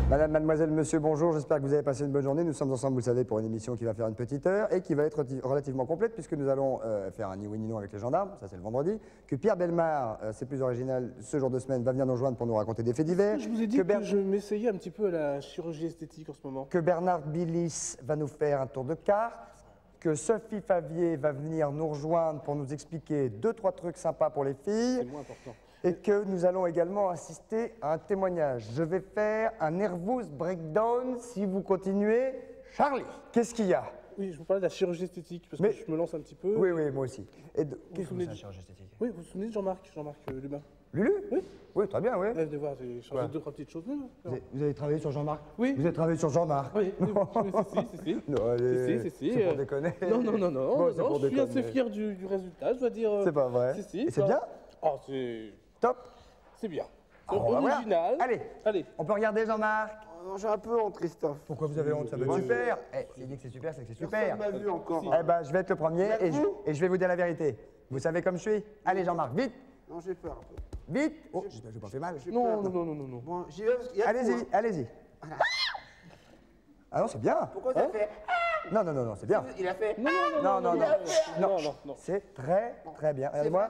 Madame, mademoiselle, monsieur, bonjour, j'espère que vous avez passé une bonne journée. Nous sommes ensemble, vous le savez, pour une émission qui va faire une petite heure et qui va être relativement complète puisque nous allons faire un ni oui ni non avec les gendarmes, ça c'est le vendredi, que Pierre Bellemare, c'est plus original, ce jour de semaine, va venir nous rejoindre pour nous raconter des faits divers. Je vous ai dit que je m'essayais un petit peu à la chirurgie esthétique en ce moment. Que Bernard Billis va nous faire un tour de carte, que Sophie Favier va venir nous rejoindre pour nous expliquer 2-3 trucs sympas pour les filles. C'est moins important. Et que nous allons également assister à un témoignage. Je vais faire un nervous breakdown si vous continuez. Charlie, qu'est-ce qu'il y a? Oui, je vous parlais de la chirurgie esthétique parce que je me lance un petit peu. Oui, oui, moi aussi. Qu'est-ce que c'est la chirurgie esthétique? Oui, vous vous souvenez de Jean-Marc Lubin? Lulu? Oui. Oui, très bien, oui. Venez voir, j'ai changé 2-3 petites choses. Vous avez travaillé sur Jean-Marc? Oui. Vous avez travaillé sur Jean-Marc? Oui, si. Non, allez, Si. c'est pour déconner. Non, Bon, je suis assez fier du résultat, je dois dire. C'est pas vrai? Si. Et c'est bien? Oh, c'est... Top. C'est bien. Ah, on va voir. Original. Allez, on peut regarder Jean-Marc? Non, j'ai un peu honte, Christophe. Pourquoi vous avez honte? Ça va être super. S'il dit que c'est super, c'est que c'est super. Personne m'a vu encore. Eh ben, je vais être le premier et je vais vous dire la vérité. Vous savez comme je suis? Allez, Jean-Marc, vite. Non, j'ai peur un peu. Vite. Oh, j'espère que je n'ai pas fait mal. Non. Bon, j'y vais parce qu'il y a Allez-y, tout, hein. allez-y. Ah non, c'est bien. Pourquoi ça fait? Non, c'est bien. Il a fait. Non. C'est très bien. Regardez-moi.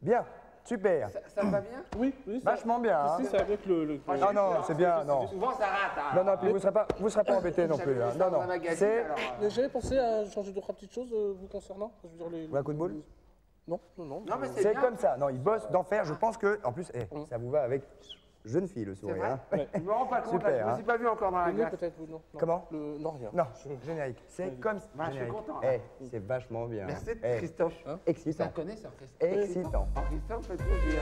Bien, super. Ça va bien? Oui. Vachement bien. Hein. Si, c'est avec le... Ah non, c'est bien, non. Souvent, ça rate. Hein. Non, puis vous serez pas embêté non plus. Hein. Non, c'est... J'avais pensé à changer 2-3 petites choses vous concernant. Je veux dire les... Un coup de boule? Non. Non, mais C'est bien. comme ça. Non, il bosse d'enfer. Je pense que, en plus, ça vous va avec jeune fille le C'est sourire. vrai? Hein. Je me rends pas compte, Super, là, je me suis pas vu encore dans la Le nez glace. peut-être, non. Comment? Non, rien. Non, générique. C'est comme ça. je suis content, C'est vachement bien. Merci, Christophe. Ça Excitant. connaît, ça, Christophe. Excitant. Christophe fait plaisir.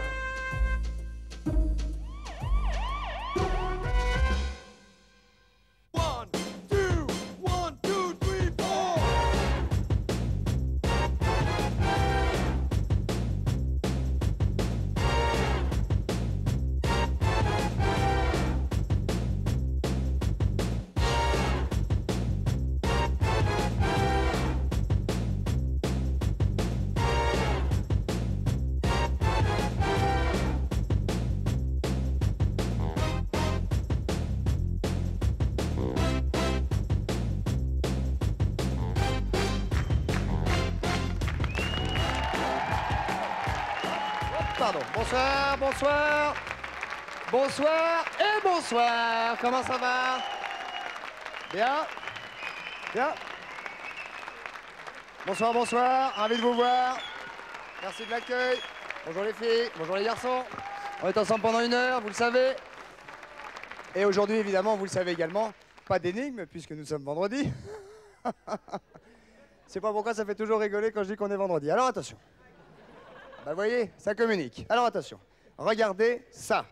Pardon. Bonsoir et bonsoir. Comment ça va? Bien? Bonsoir. Ravi de vous voir. Merci de l'accueil. Bonjour les filles, bonjour les garçons. On est ensemble pendant 1 heure, vous le savez. Et aujourd'hui, évidemment, vous le savez également, pas d'énigme puisque nous sommes vendredi. C'est pas pourquoi ça fait toujours rigoler quand je dis qu'on est vendredi. Alors attention. Bah, vous voyez, ça communique. Alors attention, regardez ça.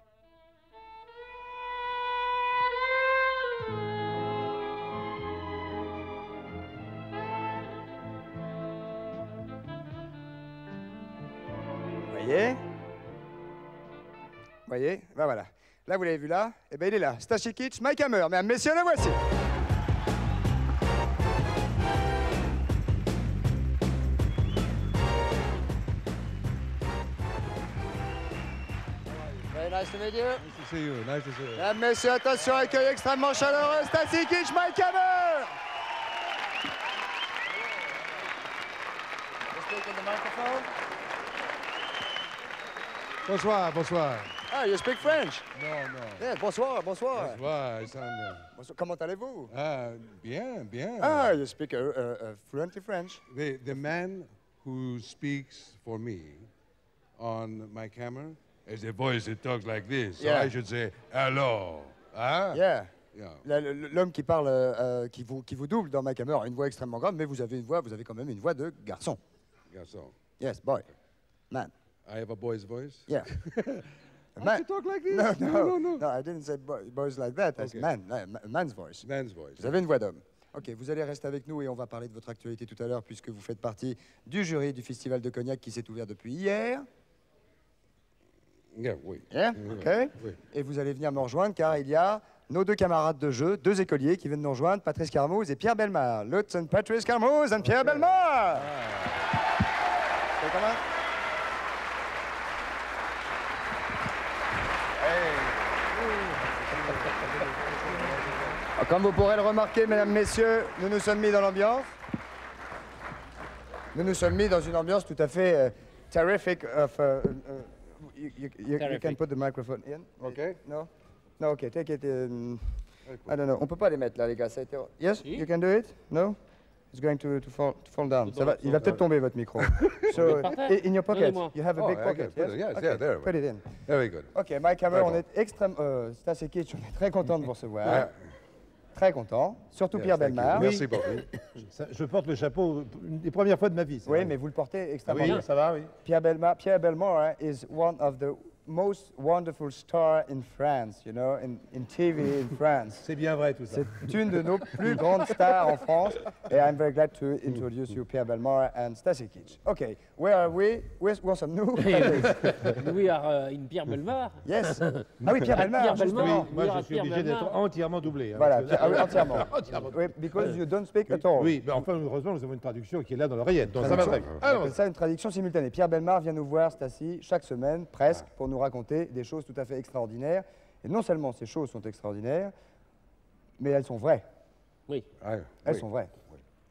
Voyez, bah voilà. Là, vous l'avez vu là, et ben il est là. Stachy Kitsch, Mike Hammer. Mesdames, messieurs, le voici. Nice to meet you. Nice to see you. Nice to see you. Mesdames, messieurs, attention, accueil extrêmement chaleureux, Stachy Kitsch, Mike Hammer. You speak in the microphone. Bonsoir. Ah, you speak French? No. Yeah, bonsoir. Bonsoir, Alexander. Bonsoir. Comment allez-vous? Bien. Ah, you speak fluently French. The man who speaks for me on my camera is a voice that talks like this. So Yeah. I should say, hello. Huh? Yeah. Yeah. L'homme qui parle, qui vous double dans ma caméra a une voix extrêmement grave, mais vous avez quand même une voix de garçon. Garçon. Yes, boy. Man. I have a boy's voice? Yeah. I should talk like this? No. No, I didn't say boys like that. It's Okay. man's voice. Man's voice. Vous avez une voix d'homme. Ok, vous allez rester avec nous et on va parler de votre actualité tout à l'heure puisque vous faites partie du jury du Festival de Cognac qui s'est ouvert depuis hier. Yeah, oui. Yeah, ok. Oui. Et vous allez venir me rejoindre car il y a nos 2 camarades de jeu, 2 écoliers qui viennent nous rejoindre, Patrice Carmouze et Pierre Bellemare. Lutz and Patrice Carmouze and Pierre Bellemare. C'est comment? Comme vous pourrez le remarquer, mesdames, messieurs, nous nous sommes mis dans l'ambiance. Nous nous sommes mis dans une ambiance tout à fait terrific. You can put the microphone in. Okay. No? No, okay, take it. I don't know. On peut pas les mettre là, les gars. Ça a été... Yes, you can do it? No? It's going to fall down. Ça va, il va peut-être tomber, votre micro. So, in your pocket, you have a big pocket. Put it, yes, Okay, yeah, there. put it in. Very good. Ok, Mike Hammer, Très on bon. est extrêmement... c'est assez kitsch, on est très content de vous recevoir. Yeah. Très content. Surtout Yes, Pierre thank you. Bellemare. Merci beaucoup. Je porte le chapeau une des premières fois de ma vie. c'est Oui, vrai. mais vous le portez Ah extrêmement oui, bien. ça va, oui. Pierre Bellemare is one of the most wonderful stars in France, you know, in TV in France. C'est bien vrai tout ça. C'est une de nos plus grandes stars en France. Et I'm very glad to introduce you, Pierre Bellemare and Stacey Kitsch. Okay, where are we? Où sommes-nous? We are in Pierre Bellemare. Yes. Ah oui, Pierre Bellemare, Pierre justement. Bellemare. Moi, Oui, je à suis Pierre obligé d'être Bellemare. entièrement doublé. hein, Voilà, parce que- ah oui, entièrement. Entièrement. Oui, because you don't speak at all. Oui, mais enfin, heureusement, nous avons une traduction qui est là dans l'oreillette, donc ça va Traduction. très bien. On Alors, appelle ça une traduction simultanée. Pierre Bellemare vient nous voir, Stacey, chaque semaine, presque, pour nous raconter des choses tout à fait extraordinaires. Et non seulement ces choses sont extraordinaires, mais elles sont vraies. Oui. Elles sont vraies.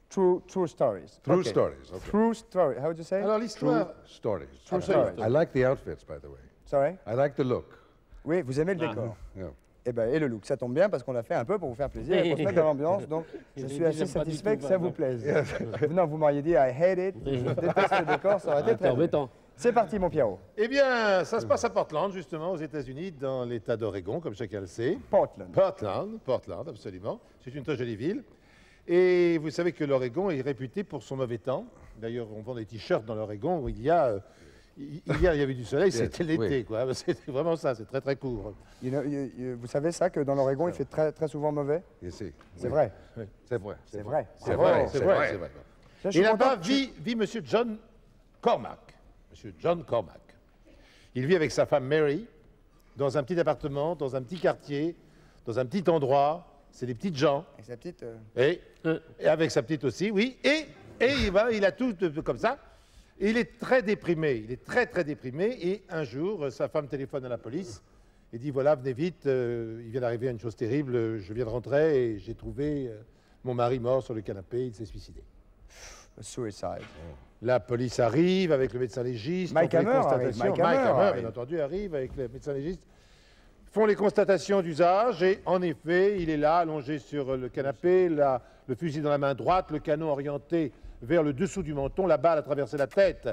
True stories. True Okay. stories, okay. True story. How would you say? alors True l'histoire. stories. True stories. I like the outfits, by the way. Sorry? I like the look. Oui, vous aimez le décor. Yeah. Eh ben, et le look, ça tombe bien parce qu'on l'a fait un peu pour vous faire plaisir et pour se mettre dans l'ambiance. Donc, je suis assez J'aime pas du satisfait tout, que ça vous plaise. Non, vous m'auriez dit I hate it, je déteste le décor, ça aurait été C'est très bien. embêtant. C'est parti, mon Pierrot. Eh bien, ça se passe à Portland, justement, aux États-Unis, dans l'État d'Oregon, comme chacun le sait. Portland. Portland, absolument. C'est une très jolie ville. Et vous savez que l'Oregon est réputé pour son mauvais temps. D'ailleurs, on vend des t-shirts dans l'Oregon où hier, il y avait du soleil, c'était l'été, oui. quoi. C'était vraiment ça, c'est très très court. Vous savez ça, que dans l'Oregon, il fait très, très souvent mauvais? You see. C'est vrai. C'est vrai. C'est vrai. C'est Bravo. vrai, c'est vrai, c'est vrai. Je suis Et là-bas content que vit M. John Cormack. Monsieur John Cormack. Il vit avec sa femme Mary dans un petit appartement, dans un petit quartier, dans un petit endroit. C'est des petites gens. Avec sa petite... Et avec sa petite aussi, oui. Et il a tout comme ça. Et il est très déprimé. Il est très, très déprimé. Et un jour, sa femme téléphone à la police et dit, voilà, venez vite, il vient d'arriver une chose terrible. Je viens de rentrer et j'ai trouvé mon mari mort sur le canapé. Il s'est suicidé. Suicide. La police arrive avec le médecin légiste. Mike font les Hammer constatations. arrive, Mike Hammer arrive. bien entendu, arrive avec le médecin légiste. Font les constatations d'usage et en effet, il est là, allongé sur le canapé, le fusil dans la main droite, le canon orienté vers le dessous du menton, la balle a traversé la tête.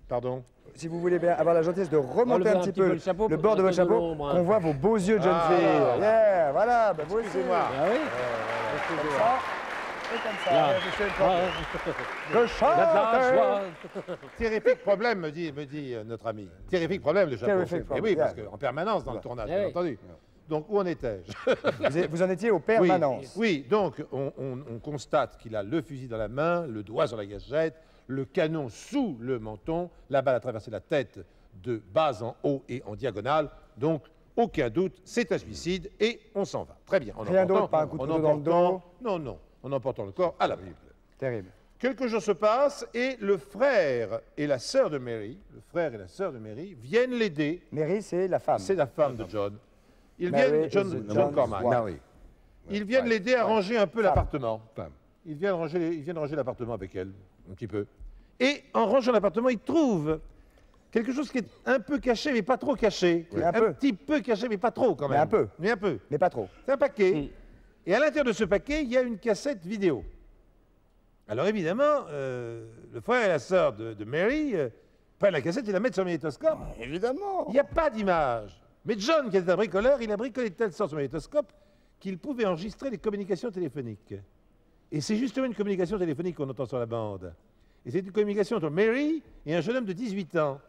Pardon. Si vous voulez bien avoir la gentillesse de remonter Enlevez un petit peu le chapeau le pour bord de qu'on votre ait de chapeau, l'ombre, hein. qu'on voit vos beaux yeux de jeune Ah. fille. Yeah, voilà, bah, vous aussi. Excusez-moi. Ah oui. Comme ça, et comme ça. Là. Ouais, monsieur le Ah, Le la chanteur. joie. Terrifique problème, me dit notre ami. Terrifique problème, le chapeau. Terrific Eh problem, oui, parce yeah. qu'en permanence dans le tournage, Eh bien oui. entendu. Donc, où en étais-je? Vous en étiez aux Oui, permanences. oui, donc on constate qu'il a le fusil dans la main, le doigt sur la gâchette, le canon sous le menton, la balle a traversé la tête de bas en haut et en diagonale. Donc, aucun doute, c'est un suicide et on s'en va. Très bien. En Rien d'autre, emportant- pas un coup de en couteau dans le emportant- Non, non, en emportant le corps à la Bible. Terrible. Quelque chose se passe et le frère et la sœur de Mary, viennent l'aider. Mary, c'est la femme. C'est la femme de John. Ils Mary viennent, is John John's Cormack. wife. Now, Ils viennent l'aider à ranger un peu l'appartement. Femme. Ils viennent ranger l'appartement avec elle, un petit peu. Et en rangeant l'appartement, ils trouvent quelque chose qui est un peu caché, mais pas trop caché. Oui. Un peu. petit peu caché, mais pas trop quand même. Mais un peu. Mais un peu. Mais pas trop. C'est un paquet. Et à l'intérieur de ce paquet, il y a une cassette vidéo. Alors évidemment, le frère et la sœur de Mary prennent la cassette et la mettent sur le magnétoscope. Évidemment. Il n'y a pas d'image. Mais John, qui est un bricoleur, il a bricolé de telle sorte son magnétoscope qu'il pouvait enregistrer les communications téléphoniques. Et c'est justement une communication téléphonique qu'on entend sur la bande. Et c'est une communication entre Mary et un jeune homme de 18 ans.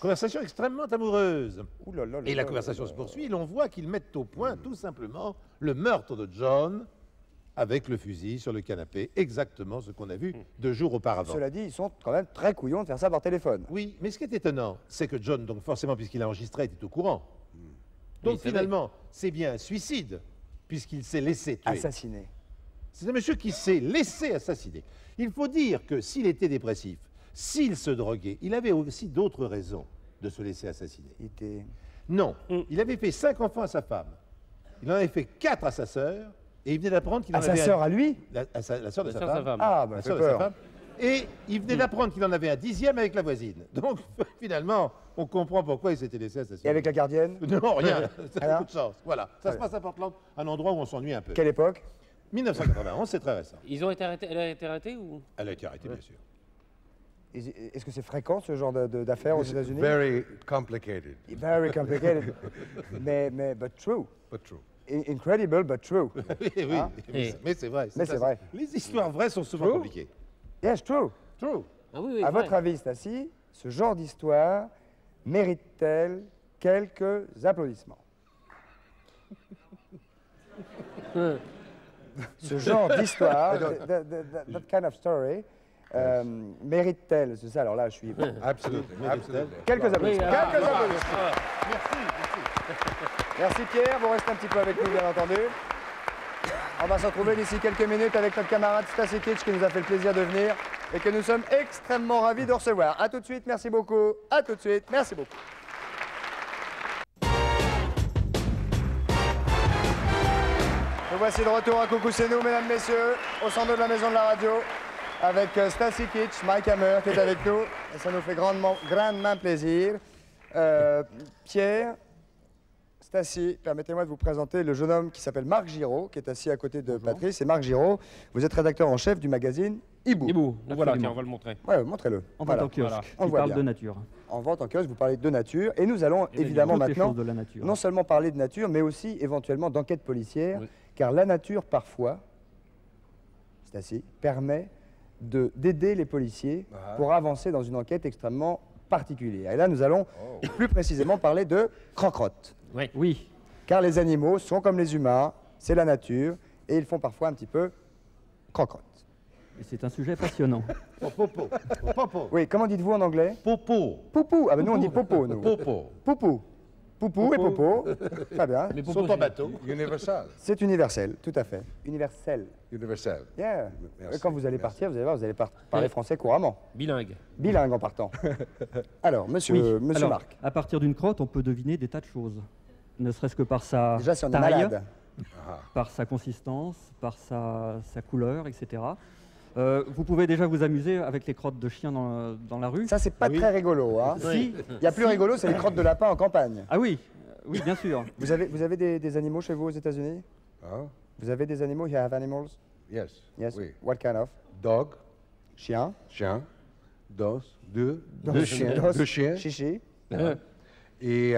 Conversation extrêmement amoureuse. Ouh là là là Et la là conversation là se là. poursuit et l'on voit qu'ils mettent au point tout simplement le meurtre de John avec le fusil sur le canapé, exactement ce qu'on a vu 2 jours auparavant. Cela dit, ils sont quand même très couillons de faire ça par téléphone. Oui, mais ce qui est étonnant, c'est que John, donc forcément, puisqu'il a enregistré, était au courant. Donc Oui, c'est finalement, c'est bien un suicide, puisqu'il s'est laissé tuer. Assassiné. C'est un monsieur qui s'est laissé assassiner. Il faut dire que s'il était dépressif, s'il se droguait, il avait aussi d'autres raisons de se laisser assassiner. Il était... Non, il avait fait 5 enfants à sa femme. Il en avait fait 4 à sa sœur, et il venait d'apprendre qu'il en À sa avait sœur, à lui? la sœur de La sa sœur de sa femme. femme. Ah, bah, La fait sœur de sa peur. femme. Et il venait d'apprendre qu'il en avait un 10e avec la voisine. Donc, finalement, on comprend pourquoi il s'était laissé assassiner. Et avec la gardienne? Non, rien. C'est Rien. beaucoup de chance. Voilà. Ça se passe à Portland, un endroit où on s'ennuie un peu. Quelle époque? 1991, c'est très récent. Ils ont été arrêtés, elle a été arrêtée ou Elle a été arrêtée, bien sûr. Est-ce que c'est fréquent, ce genre d'affaires aux États-Unis? Very complicated, Very complicated. mais, but true. but true. Incredible, but true. Oui, oui. Hein? Mais c'est vrai. Mais c'est vrai. Les histoires vraies sont souvent compliquées. Yes, true. True. Ah oui, oui. À vrai. votre avis, Stacy, ce genre d'histoire mérite-t-elle quelques applaudissements? Ce genre d'histoire, that kind of story, mérite-t-elle, c'est ça, alors là, je suis... Absolutely, absolutely. Quelques applaudissements. Oui, Quelques ah, applaudissements. Merci Pierre, vous restez un petit peu avec nous, bien entendu. On va se retrouver d'ici quelques minutes avec notre camarade Stacy Keach qui nous a fait le plaisir de venir et que nous sommes extrêmement ravis de recevoir. A tout de suite, merci beaucoup. A tout de suite, merci beaucoup. Nous voici de retour à Coucou c'est nous, mesdames, messieurs, au centre de la maison de la radio, avec Stacy Keach, Mike Hammer qui est avec nous, et ça nous fait grandement plaisir. Pierre, Stacy, permettez-moi de vous présenter le jeune homme qui s'appelle Marc Giraud, qui est assis à côté de Patrice. Et Marc Giraud, vous êtes rédacteur en chef du magazine Hibou. Hibou, voilà, Absolument. tiens, on va le montrer. Ouais, montrez-le. En Voilà. vente en kiosque, Voilà. On le qui voit parle bien. de nature. En vente en kiosque, vous parlez de nature. Et nous allons Et évidemment toutes les maintenant choses de la nature. non seulement parler de nature, mais aussi éventuellement d'enquête policière, Oui. car la nature, parfois, Stacy, permet d'aider les policiers pour avancer dans une enquête extrêmement particulière. Et là, nous allons plus précisément parler de croque-rotte. Oui, Car les animaux sont comme les humains, c'est la nature, et ils font parfois un petit peu croque-rotte. et c'est un sujet passionnant. Popo. Popo. Oui, comment dites-vous en anglais? Popo. Poupou. Ah ben nous on dit popo, nous. Popo. Poupou. Poupou et popo. Très bien. Mais Ils sont en bateau. Universal. C'est universel, tout à fait. Universel. Universal. Yeah. Merci, Et quand vous allez merci. partir, vous allez voir, vous allez parler français couramment. Bilingue. Bilingue en partant. Alors, monsieur Alors, Marc, à partir d'une crotte, on peut deviner des tas de choses. Ne serait-ce que par sa déjà si on est taille, malade, par sa consistance, par sa couleur, etc. Vous pouvez déjà vous amuser avec les crottes de chiens dans la rue. ça c'est pas Oui. très rigolo. Hein. Si. Il y a plus rigolo, c'est les crottes de lapin en campagne. Ah oui, oui, bien sûr. Vous avez des animaux chez vous aux États-Unis? Huh? Vous avez des animaux? You have animals? Yes. Yes. Oui. What kind of? Dog, Chien. chien, deux Dos. chiens, Chichi. et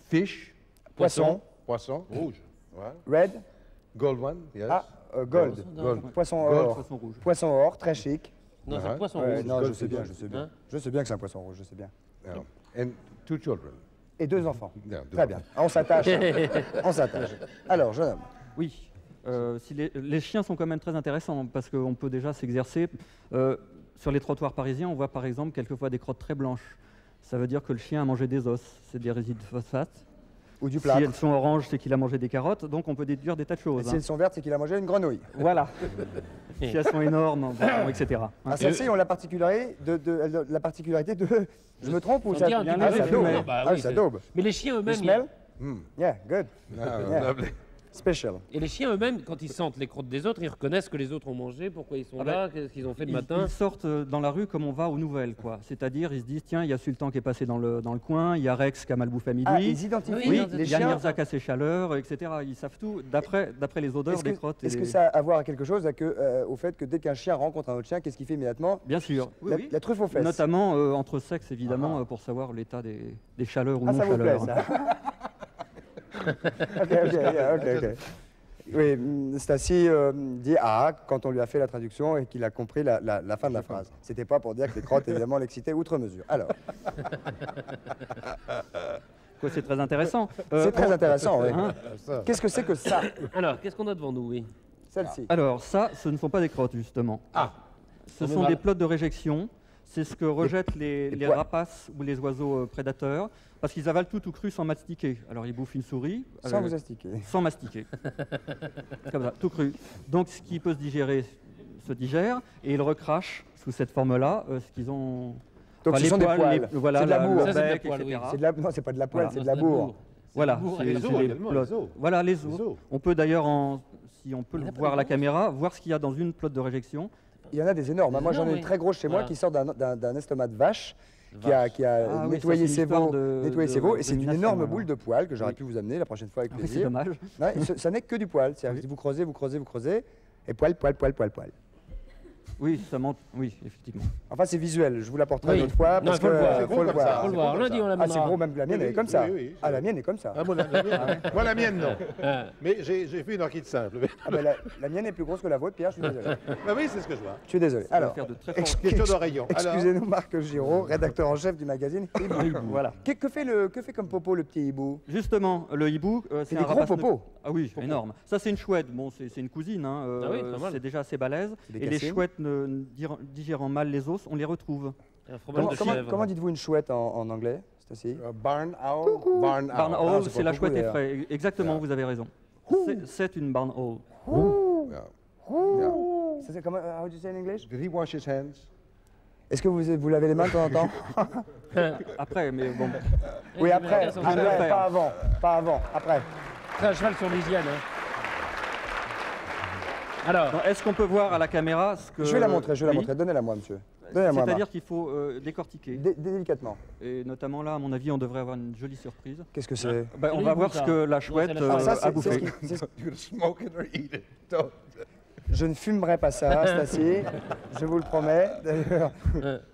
fish, Poisson. poisson, rouge. Ouais. Red. Gold one, yes. Ah, gold. Gold. Poisson Gold. or. Poisson rouge. Poisson or, très chic. Non, c'est Ouais. le poisson Ouais, rouge. non, je gold, sais bien, gold. je sais bien. Hein? Je sais bien que c'est un poisson rouge, je sais bien. Yeah. And 2 children. Et 2 enfants. Yeah, deux Très bien. On s'attache. On s'attache. Alors, jeune homme. Oui. Si les chiens sont quand même très intéressants parce qu'on peut déjà s'exercer. Sur les trottoirs parisiens, on voit par exemple quelquefois des crottes très blanches. Ça veut dire que le chien a mangé des os. C'est des résidus de phosphate. Ou du Si plâtre. elles sont oranges, c'est qu'il a mangé des carottes. Donc on peut déduire des tas de Et choses. si elles sont vertes, c'est qu'il a mangé une grenouille. Voilà. Si elles sont énormes, bon, etc. Ah, celles-ci ont la particularité de... Je me trompe ou Ça ça... dit un bien petit peu léger de fumée. fumée. Bah Ah, oui, ça c'est- daube. Mais les chiens You eux-mêmes, smell? Mm. Yeah, good. Ah, Yeah. lovely. Special. et les chiens eux-mêmes, quand ils sentent les crottes des autres, ils reconnaissent que les autres ont mangé, pourquoi ils sont là, qu'est-ce qu'ils ont fait le matin. Ils sortent dans la rue comme on va aux nouvelles, quoi. C'est-à-dire, ils se disent, tiens, il y a Sultan qui est passé dans le coin, il y a Rex qui a mal bouffé à midi. Ah, ils identifient Oui, oui, les il y a chiens. Mirza qui a ses chaleurs, etc. Ils savent tout d'après les odeurs Est-ce des que, crottes. est-ce et que des- ça a à voir avec quelque chose au fait que dès qu'un chien rencontre un autre chien, qu'est-ce qu'il fait immédiatement? Bien sûr, oui, oui. La truffe aux fesses. Notamment entre sexes, évidemment, pour savoir l'état des chaleurs ou Ah, non ça vous plaît, chaleurs. ça. ok. Oui, Stacy dit ah quand on lui a fait la traduction et qu'il a compris la fin de la phrase. C'était pas pour dire que les crottes, évidemment, l'excitaient outre mesure. Alors, Quoi, c'est très intéressant. c'est très intéressant, oui. Hein Qu'est-ce que c'est que ça, Alors, qu'est-ce qu'on a devant nous, oui? celle-ci? Alors, ça, ce ne sont pas des crottes, justement. Ah. Ce On est sont mal. des plottes de réjection. C'est ce que rejettent les poils. rapaces ou les oiseaux prédateurs, parce qu'ils avalent tout cru sans mastiquer. Alors, ils bouffent une souris. Sans vous astiquer. Sans mastiquer. Comme ça, tout cru. Donc, ce qui peut se digérer se digère, et ils recrachent sous cette forme-là ce qu'ils ont... Donc enfin, ce les sont des poils. voilà, C'est de la bourre. le Ça, c'est de la bec, poil, etc. oui. C'est de la... Non, c'est pas de la poêle, Voilà. c'est de la bourre. Voilà, bourre, c'est les os les également, plots. les os. Voilà les Les os. os. On peut d'ailleurs, si on peut Il y en le a pas voir à des la grosses caméra, voir ce qu'il y a dans une plotte de réjection. Il y en a des énormes. Des Moi, j'en ai énormes, une oui. très grosse chez moi Voilà. qui sort d'un estomac de vache qui a Ah oui, nettoyé ça, c'est ses une histoire veaux. de- Nettoyé de- ses veaux. de Et c'est une domination, énorme alors. boule de poil que j'aurais Oui. pu vous amener la prochaine fois avec Ah oui, c'est plaisir. dommage. Ouais, et ça n'est que du poil. C'est-à-dire que vous creusez, vous creusez, vous creusez. Et poil, poil, poil, poil, poil. Oui, ça monte. Oui, effectivement. Enfin, c'est visuel. Je vous l'apporterai Oui. une autre fois. Non, Parce faut le que voir. C'est faut gros le comme ça. voir. Faut le c'est voir. gros comme Lundi, ça. on Ah, c'est l'amènera. gros, même la mienne, elle est Oui, comme ça. oui, oui. Ah, la mienne est comme ça. Ah, moi, la mienne, non. Ah. Mais j'ai fait une orchide simple. Ah, ben, la mienne est plus grosse que la vôtre, Pierre, je suis désolé. Bah oui, c'est ce que je vois. Je suis désolé. Ça va Alors, faire de très fortes- Question d'oreillon. Alors, excusez-nous, Marc Giraud, rédacteur en chef du magazine Hibou. Voilà. Que fait comme popo le petit hibou? Justement, le hibou, c'est des un gros rapace popos. Ah oui, énorme. Ça, c'est une chouette. Bon, c'est une cousine. Hein, Ah oui, pas mal. c'est déjà assez balèze. des Et les cassines. chouettes digérant mal les os, on les retrouve. Un fromage de chèvre. Comment dites-vous une chouette en anglais, Stacy? Barn owl. Barn Barn owl. owl, c'est c'est pas la beaucoup, chouette d'ailleurs. effraie. Exactement, vous avez raison. C'est une barn owl. Yeah. Ça, c'est comment? How do you say in English? Did he wash his hands? Est-ce que vous lavez les mains de temps en temps? Après, mais bon. Oui, après. Je vais le Après, faire. pas avant. Pas avant. Après. Très à cheval sur l'hygiène. Hein. Alors, Non, est-ce qu'on peut voir à la caméra ce que. Je vais la montrer, je vais la Oui. montrer. Donnez-la moi, monsieur. Donnez-la-moi. C'est-à-dire qu'il faut décortiquer. Délicatement. Et notamment là, à mon avis, on devrait avoir une jolie surprise. Qu'est-ce que c'est? Ben, C'est on le va hibou, voir ça. ce que la Non, chouette c'est la Ah, ça, a c'est bouffé. ce qui- c'est ce- You gonna smoke it or eat it? Don't. Je ne fumerai pas ça, Stacy. Je vous le promets. D'ailleurs.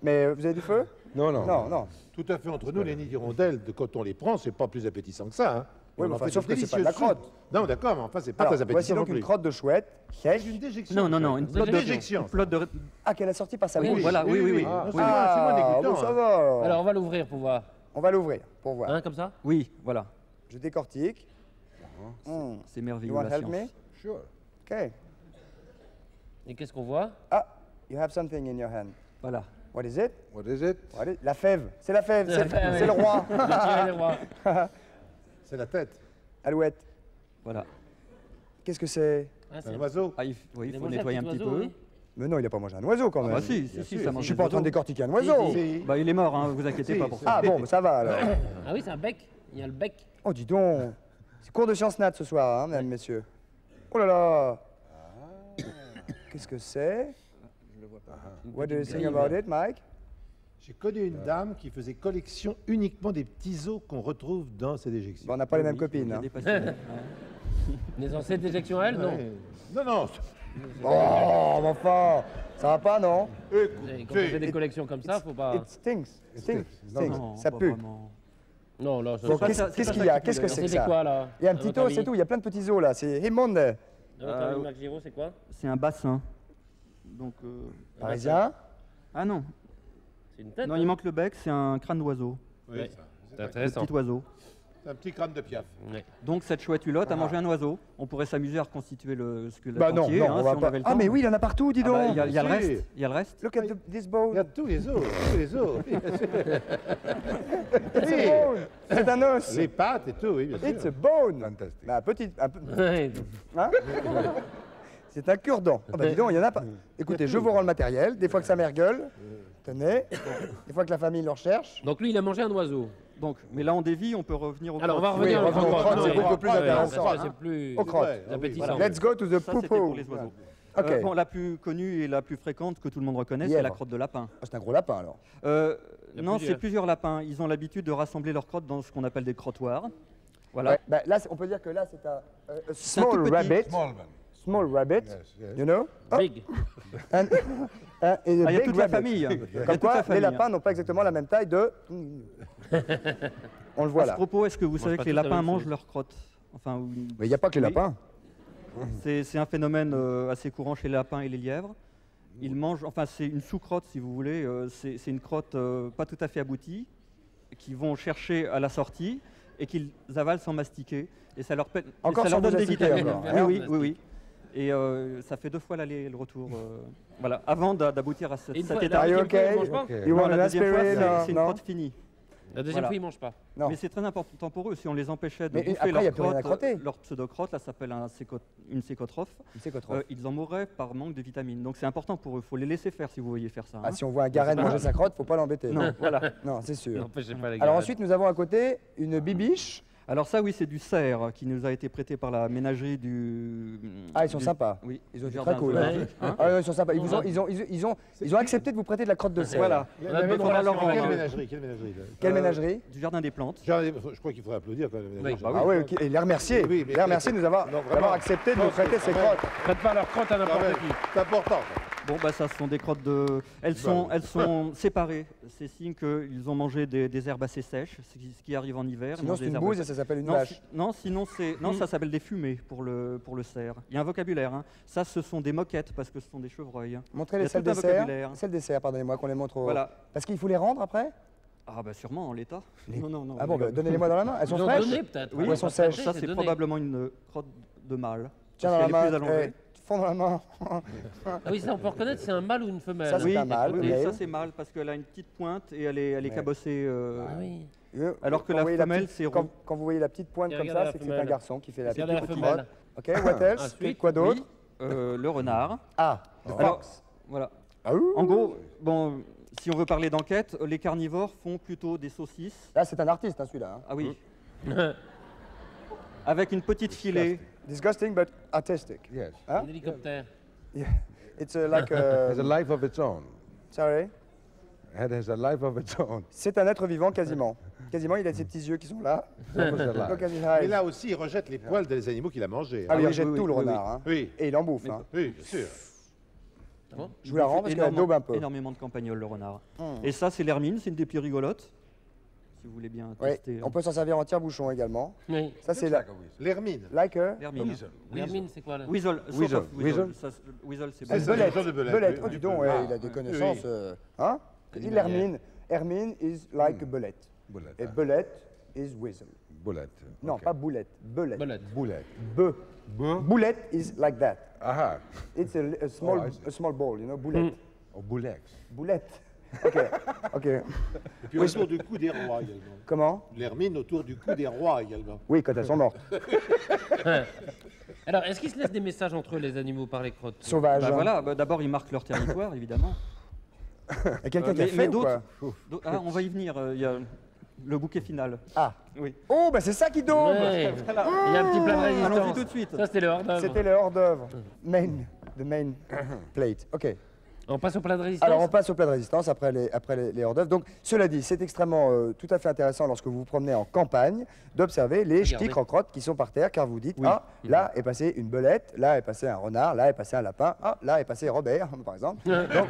Mais vous avez du feu? No, no. Non, non. tout à fait entre nous, les nids d'hirondelles, quand on les prend, c'est pas plus appétissant que ça. Hein. Oui, On mais en enfin, fait sauf de que c'est pas de la délicieuses crotte. soupes. Non, d'accord, mais enfin, c'est pas Alors, très voici appétissant non donc une plus. crotte de chouette C'est sèche. une déjection. Non, non, non, une flotte de. déjection. Une flotte de. Ah, qu'elle a sorti par sa Oui, bouche. Voilà, oui, oui, oui. Ah, Oui. c'est moins dégoûtant. bon, ça hein. va. alors. alors, on va l'ouvrir pour voir. On va l'ouvrir pour voir. Hein, comme ça Oui, voilà. Je décortique. C'est merveilleux. You want la help science. me? Sure. Okay. Et qu'est-ce qu'on voit Ah, you have something in your hand. Voilà. What is it? What is it? La fève. C'est la fève. C'est la fève, C'est le oui. roi. Tirer les rois. C'est la tête. Alouette. Voilà. Qu'est-ce que c'est? Ah, C'est un oiseau. Ah, oui, il Des faut mangé nettoyer un petit petit oiseau, peu. oui. Mais non, il n'a pas mangé un oiseau quand Ah même. bah si, ça Je mange suis des pas en train de oiseaux. décortiquer un oiseau. Si. Bah, il est mort, hein, vous inquiétez Si, pas pour si. ça. Ah bon, bah, ça va alors. Ah oui, c'est un bec. Il y a le bec. Oh, dis donc. C'est cours de sciences nat ce soir, hein, mesdames, messieurs. Oh là là. Qu'est-ce que c'est? What do you think about it, Mike? J'ai connu une dame qui faisait collection uniquement des petits os qu'on retrouve dans ses déjections. Bon, on n'a pas les mêmes Oui, copines. il y a Hein. des passionnés. Ouais. Les anciennes déjections à elle, non. Ouais. Non, non. Oh, mais enfin, ça va pas, non? Et quand on fait des collections comme ça, faut pas. It stinks. Stinks. Stinks. Non, Ça pas pue. vraiment. Non, là, ça. Bon, pas qu'est-ce ça- c'est qu'est-ce pas qu'il ça y a? qui Qu'est-ce que pue, c'est que C'est ça? quoi là Il y a un à petit votre os, avis c'est tout. Il y a plein de petits os là. C'est immonde. À votre avis, Max Giraud, c'est quoi C'est un bassin. Donc. Parisien. Ah non. C'est une tête. Non, hein. il manque le bec, c'est un crâne d'oiseau. Oui, Ouais. ça. C'est Le intéressant. petit oiseau. C'est un petit crâne de piaf. Ouais. Donc cette chouette hulotte a mangé un oiseau. On pourrait s'amuser à reconstituer le squelette Bah non, entier, non, hein, on va si on pas. avait le Ah temps. mais oui, il y en a partout, dis Ah bah, donc. il y a le Si. reste. Il y a le reste. Look at this bone. Regarde tous les os, tous les os. Oui, bien sûr. It's a bone. C'est un os. Les pattes et tout, oui, bien sûr. It's a bone. Fantastique. Bah, petite. Ouais. Hein? C'est un cure-dent. Ah bah dis donc, il y en a pas. Écoutez, je vous rends le matériel. Des fois que sa mère gueule, tenez. Des fois que la famille le recherche. Donc lui, il a mangé un oiseau. Donc, mais là on dévie, on peut revenir au Alors on va crotte. revenir Oui, au revenons aux crotte, crottes, c'est ouais. beaucoup plus Ouais, intéressant. parce que c'est plus Aux crottes. Ouais, appétissant. Let's go to the Ça, c'était popo. pour les oiseaux. Ok. Bon, la plus connue et la plus fréquente que tout le monde reconnaît, c'est Lièvre. la crotte de lapin. Ah, c'est un gros lapin alors. Il y a Non, plusieurs. c'est plusieurs lapins. Ils ont l'habitude de rassembler leurs crottes dans ce qu'on appelle des crottoirs. Voilà. Ouais, bah, là, on peut dire que là, c'est un un tout small petit. rabbit. Small man. Small rabbit. Yes, yes. You know? Oh, Big. and a Ah, il y a big toute la rabbit. famille. Il y a toute Comme quoi, la les famille. lapins n'ont pas exactement la même taille de. On le voit À ce là. propos, est-ce que vous Mange savez pas que les tous la lapins même mangent chose. leurs crottes? Enfin, Mais il n'y a pas que les Oui. lapins. c'est un phénomène assez courant chez les lapins et les lièvres. Ils mangent, enfin c'est une sous-crotte si vous voulez, c'est une crotte pas tout à fait aboutie, qu'ils vont chercher à la sortie et qu'ils avalent sans mastiquer. Et ça leur, Encore ça leur sans donne des mastiquer, vitamines. alors, hein. Oui, oui, oui, oui. Et ça fait 2 fois l'aller et le retour. Voilà, avant d'aboutir à Et une cet fois, état. Are you la deuxième fois, il okay? mange pas. You Non, want la an deuxième fois, aspirin? c'est une Non. crotte finie. La deuxième Voilà. fois, il mange pas. Non. Mais c'est très important pour eux. Si on les empêchait de Mais bouffer après, il y a leur plus rien à crotte, crotter. leur pseudo-crotte, là, ça s'appelle une sécotrophe, Tu sais quoi, trop. ils en mourraient par manque de vitamines. Donc c'est important pour eux. Il faut les laisser faire si vous voyez faire ça. Ah, hein. si on voit un garenne manger sa crotte, faut pas l'embêter. Non, voilà. Non, c'est sûr. N'empêchez pas les gars. Alors ensuite, nous avons à côté une bibiche. Alors ça, oui, c'est du cerf qui nous a été prêté par la ménagerie du... Ah, ils sont du- sympas. Oui. Ils ont été Jardin très cool. zoologique, hein. Ah, ils sont sympas. Ils ont accepté de vous prêter de la crotte de cerf. Voilà. Il y On a de bonnes faudra relations leur rendre. avec Quelle eux. ménagerie, quelle ménagerie là Quelle ménagerie Du jardin des plantes. Je crois qu'il faudrait applaudir quand même. la ménagerie. Ah oui, ok. Et les remercier. Oui, mais- Les remercier de nous avoir, Non, vraiment. d'avoir accepté de nous prêter ces crottes. Faites pas leur crotte à Quand n'importe même, qui. c'est important. ça. Bon, bah ça, ce sont des crottes de... Elles sont séparées. C'est signe qu'ils ont mangé des herbes assez sèches, ce qui arrive en hiver. Ils Sinon, mangent c'est des une herbes- bouse et ça s'appelle une Non, vache. non, ça s'appelle des fumées pour le cerf. Il y a un vocabulaire. Hein. Ça, ce sont des moquettes parce que ce sont des chevreuils. Montrez Il y les a celles tout un des cerfs. vocabulaire. Celles des cerfs, pardonnez-moi, qu'on les montre au... Voilà. Parce qu'il faut les rendre après. Ah bah sûrement en l'état. Non. Ah bon, bah, donnez-les-moi dans la main. Elles sont Ils ont fraîches. donné peut-être. Oui, elles sont sèches. Ça, c'est probablement une crotte de mâle. Tiens, Parce dans qu'elle la est plus main. allongée. Fond dans la main. Ah oui, ça on peut reconnaître, c'est un mâle ou une femelle. Ça, c'est Oui, un mâle. oui, mais- ça c'est mâle parce qu'elle a une petite pointe et elle est cabossée. Ah oui. Alors que Quand la vous voyez femelle, petite- c'est quand, rond. quand vous voyez la petite pointe Et comme regardez ça, la c'est que c'est un femelle. garçon qui fait la Regardez la petite femelle. crotte. Ok, what else? Ensuite, Quoi d'autre? Oui, le renard. Ah, Alors, fox. voilà. Ah, ouh. En gros, bon, si on veut parler d'enquête, les carnivores font plutôt des saucisses. Là, c'est un artiste, hein, celui-là. hein. Ah oui. Avec une petite filet. Disgusting but artistic. Yes. Un hélicoptère. Yeah. It's like It has a a... life of its own. Sorry. It has a life of its own. C'est un être vivant quasiment. Quasiment, il a ses petits yeux qui sont là. Almost alive. Look at his Et eyes. là aussi, il rejette les poils des animaux qu'il a mangés. Ah oui, il oui, rejette oui, tout le oui, renard. hein. Oui, Et il en bouffe. hein. oui, bien sûr. Je vous la rends parce qu'elle daube un peu. Énormément de campagnols, le renard. Et ça, c'est l'hermine, c'est une des plus rigolotes. Si vous voulez bien Ouais, tester. on peut s'en servir en tire-bouchon également. Oui. Ça, c'est la... L'hermine. Like a... L'hermine. L'hermine, c'est quoi là? Weasel. Weasel. sort of Weasel. Ça, Weasel, c'est C'est bon. ça, belette. le genre de belette, Belette. oui. Oh, dis donc, ouais, il a des connaissances. Hein? L'hermine. Hermine is like a bullet. Bullet. Et bullet is weasel. Bullet. Non, Okay. pas boulette. Bullet. Belette. Bullet. Be. Bu- Bullet is like that. Aha. It's a small, Oh, I see. a small ball, you know, bullet. Or bullets. Boulette. Ok, ok. Et puis autour du cou des rois également. Comment? L'hermine autour du cou des rois également. Oui, quand elles sont mortes. Alors, est-ce qu'ils se laissent des messages entre eux, les animaux, par les crottes? Sauvages. Bah voilà, bah d'abord ils marquent leur territoire, évidemment. Et quelqu'un qui a mais fait ou d'autres- quoi? Ah, on va y venir, il y a le bouquet final. Ah. Oui. Oh, bah c'est ça qui daube! Ouais. Il y a un petit plat de résistance. Allons-y tout de suite. Ça, c'était le hors d'œuvre. C'était le hors-d'œuvre. The main plate. Ok. On passe au plat de résistance. Alors on passe au plat de résistance après les hors-d'œuvre. Donc cela dit, c'est extrêmement tout à fait intéressant lorsque vous vous promenez en campagne d'observer les ch'tis crottes qui sont par terre car vous dites ah là est passé une belette, là est passé un renard, là est passé un lapin, ah là est passé Robert par exemple. Donc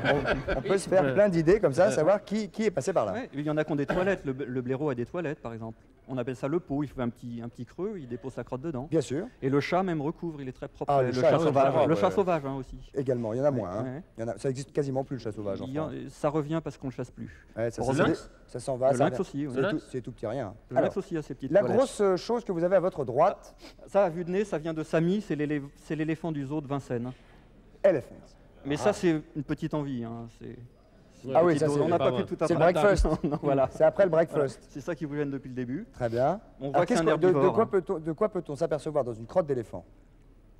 on peut se faire plein d'idées comme ça, savoir qui est passé par là. Ouais, il y en a qui ont des toilettes. Le blaireau a des toilettes, par exemple. On appelle ça le pot. Il fait un petit creux, il dépose sa crotte dedans. Bien sûr, Et le chat même recouvre, il est très propre. Ah, le chat, sauvage. ouais, Le ouais. chat sauvage hein, aussi. également. Il y en a moins. hein. Ouais. Il y en a, ça existe quasiment plus le chat sauvage en Il y en- France. ça revient parce qu'on ne le chasse plus. Ouais, ça, Le ça, lynx ça s'en va. Le ça lynx revient. aussi, oui. C'est Le tout, lynx c'est tout petit rien. Le Alors, lynx aussi a ses petites la toilettes. grosse chose que vous avez à votre droite, Ça, à vue de nez, ça vient de Samy, c'est l'éléphant du zoo de Vincennes. elephant. Mais ça, c'est une petite envie. Hein. Ah oui, petite ça, dose. c'est- On n'a pas pas vrai. pu tout C'est le apprendre. breakfast. Non, voilà. C'est après le breakfast. C'est ça qui vous gêne depuis le début. Très bien. On voit Alors, que c'est un qu'est-ce que- herbivore. de quoi peut-on s'apercevoir dans une crotte d'éléphant?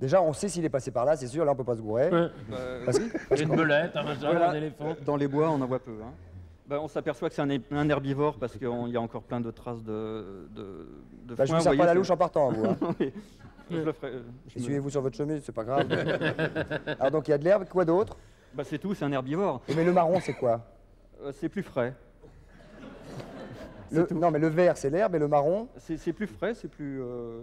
Déjà, on sait s'il est passé par là, c'est sûr, là on peut pas se gourer. Ouais. Parce que- Une belette, un machin, Voilà. un éléphant. Dans les bois, on en voit peu. Hein. Ben, on s'aperçoit que c'est un herbivore parce qu'il y a encore plein de traces de Bah, je foin, vous sers vous pas la voyez, louche en partant, vous. hein. Oui. Je le ferai. Je me- Essuyez-vous sur votre chemise, c'est pas grave. Alors donc il y a de l'herbe, quoi d'autre? Bah, c'est tout, c'est un herbivore. Et mais le marron, c'est quoi? C'est plus frais. Non, mais le vert, c'est l'herbe, et le marron, C'est plus frais, c'est plus.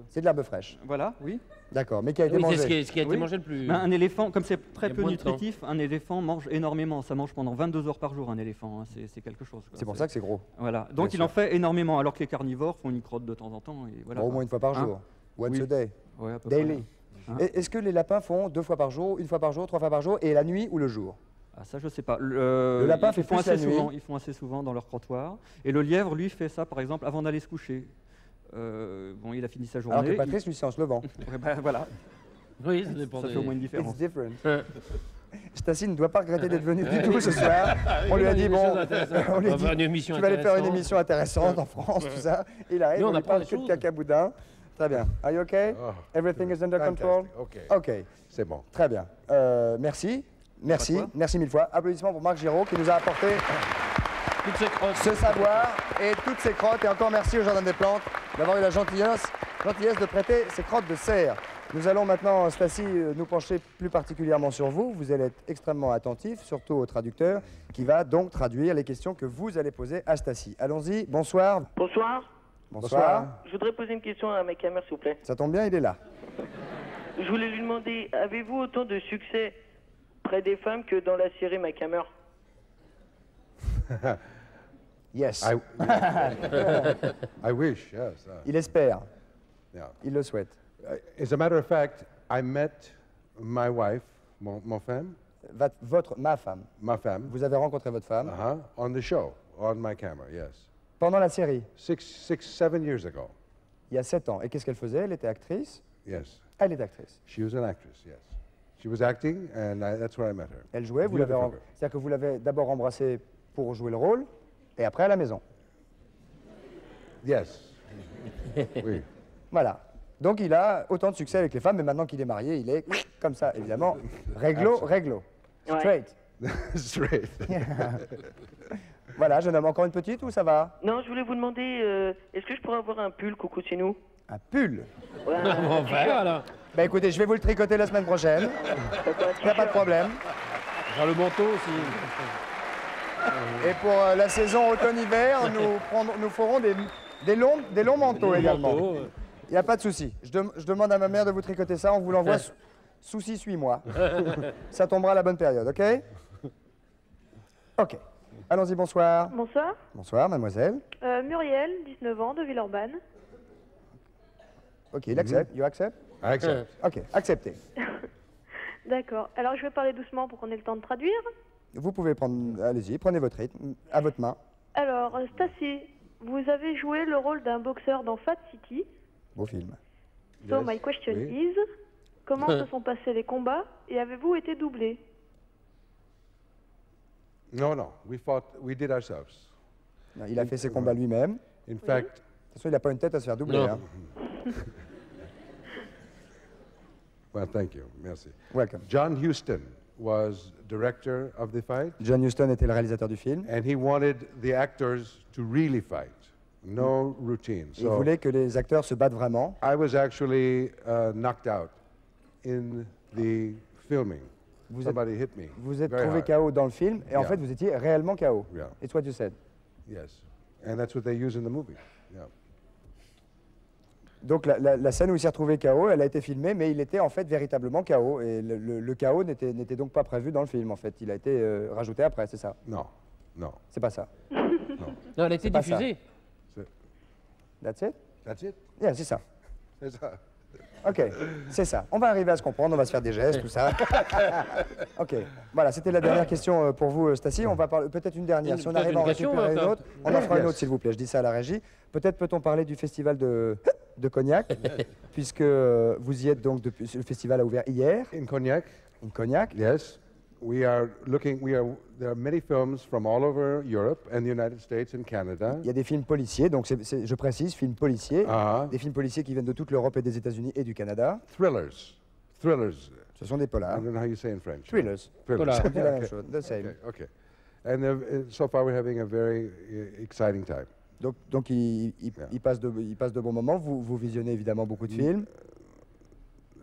c'est de l'herbe fraîche. Voilà, oui. D'accord, mais qui a été Oui, c'est mangé. ce qui a été Oui. mangé le plus. Ben, un éléphant, comme c'est très Il y a peu moins de temps. nutritif, un éléphant mange énormément. Ça mange pendant 22 heures par jour, un éléphant. Hein. C'est quelque chose. quoi. C'est pour ça que c'est gros. Voilà. Donc Bien il en fait énormément, alors que les carnivores font une crotte de temps en temps. Et voilà, Bon, au quoi. moins une fois par Hein? jour. Once Oui. a day. Ouais, à peu Daily. près. Hein? Est-ce que les lapins font 2 fois par jour, 1 fois par jour, 3 fois par jour, et la nuit ou le jour? Ah, ça, je sais pas. Le lapin ils fait font plus la assez nuit. souvent. Ils font assez souvent dans leur crottoir. Et le lièvre, lui, fait ça, par exemple, avant d'aller se coucher. Bon, il a fini sa Alors journée. que Patrice, lui, c'est en se levant. Ouais, bah, voilà. Oui, ça dépend Ça des- fait au moins une différence. It's different. Ouais. Stacy ne doit pas regretter d'être venu du tout ce soir. On lui a dit, bon, on lui a dit, une émission tu vas aller faire une intéressante. émission intéressante en France, tout ça. Il arrive, Nous, on on lui apprend parle des que de choses. cacaboudin. Très bien. Are you okay? Oh, Everything is under control? Okay. Ok, C'est bon. très bien. Merci. Merci, quoi. merci mille fois. Applaudissements pour Marc Giraud qui nous a apporté Toutes ces crottes. ce savoir et toutes ces crottes. Et encore merci au Jardin des Plantes d'avoir eu la gentillesse de prêter ces crottes de cerf. Nous allons maintenant, Stacy, nous pencher plus particulièrement sur vous. Vous allez être extrêmement attentif, surtout au traducteur, qui va donc traduire les questions que vous allez poser à Stacy. Allons-y, bonsoir. Bonsoir. Bonsoir. Je voudrais poser une question à Mike Hammer, s'il vous plaît. Ça tombe bien, il est là. Je voulais lui demander, avez-vous autant de succès près des femmes que dans la série Mike Hammer? Yes. I wish, yes. Il espère, Yeah. il le souhaite. As a matter of fact, I met my wife, ma femme, Ma femme. ma femme, Vous avez rencontré votre femme on the show, on my camera, yes. pendant la série, 7 years ago, il y a 7 ans. Et qu'est-ce qu'elle faisait? Elle était actrice? yes. Elle est actrice. She was an actress, yes. She was acting, and that's where I met her. Elle jouait, vous l'avez Beautiful girl. c'est-à-dire que vous l'avez d'abord embrassée pour jouer le rôle, et après à la maison. Yes. Oui. Voilà. Donc il a autant de succès avec les femmes, mais maintenant qu'il est marié, il est comme ça, évidemment. Réglo, réglo. Ouais. Straight. Straight. Voilà, jeune homme, encore une petite ou ça va? Non, je voulais vous demander, est-ce que je pourrais avoir un pull Coucou c'est nous? Un pull. Ouais, Bon, voilà. Bah écoutez, je vais vous le tricoter la semaine prochaine. Il n'y a pas de problème. Genre le manteau aussi. Et pour la saison automne-hiver, nous ferons des longs manteaux également. Manteau, Il n'y a pas de souci. Je demande à ma mère de vous tricoter ça, on vous l'envoie sous 6-8 mois. Ça tombera à la bonne période, ok? Ok. Allons-y, bonsoir. Bonsoir. Bonsoir, mademoiselle. Muriel, 19 ans, de Villeurbanne. Ok, il accepte. You accept? I accept. Ok, accepté. D'accord. Alors je vais parler doucement pour qu'on ait le temps de traduire. Vous pouvez prendre, allez-y, prenez votre rythme, à votre main. Alors, Stacy, vous avez joué le rôle d'un boxeur dans Fat City. Beau film. So Yes. my question Oui. is, comment se sont passés les combats et avez-vous été doublé? No, we did ourselves. Non, il a fait ses combats lui-même. In fact, De toute façon, il n'a pas une tête à se faire doubler. Non. Hein. well, thank you. Merci. Welcome. John Huston was director of the fight, John Huston était le réalisateur du film. and he wanted the actors to really fight, no routine. Il So voulait que les acteurs se battent vraiment. I was actually knocked out in the filming. Vous êtes- Somebody hit me. Vous êtes very trouvé hard. KO dans le film et en Yeah. fait vous étiez réellement KO. Yeah. It's what you said. Yes, and that's what they use in the movie. Yeah. Donc la scène où il s'est retrouvé KO, elle a été filmée, mais il était en fait véritablement KO. Et le KO n'était donc pas prévu dans le film en fait. Il a été rajouté après, c'est ça? No, no. C'est pas ça. Non, elle a été pas ça. diffusée. That's it? That's it. Yeah, c'est ça. That's all. Ok, c'est ça. On va arriver à se comprendre, on va se faire des gestes, tout ça. Ok, voilà, c'était la dernière question pour vous, Stacy. On va parler peut-être une dernière. Si on Peut-être arrive à en une question, récupérer une hein, autre, on en fera une Yes. autre, s'il vous plaît. Je dis ça à la régie. Peut-être peut-on parler du festival de Cognac, puisque vous y êtes donc depuis. Le festival a ouvert hier. In Cognac, In Cognac. yes, we are looking. There are many films from all over Europe and the United States and Canada. Il y a des films policiers, donc je précise, films policiers. Uh-huh. Des films policiers qui viennent de toute l'Europe et des États-Unis et du Canada. Thrillers. Ce sont des polars. I don't know how you say in French. Thrillers. Polar. C'est la même Okay. chose, the same. Okay. And so far we're having a very exciting time. Donc il passe de bons moments. Vous visionnez évidemment beaucoup de films.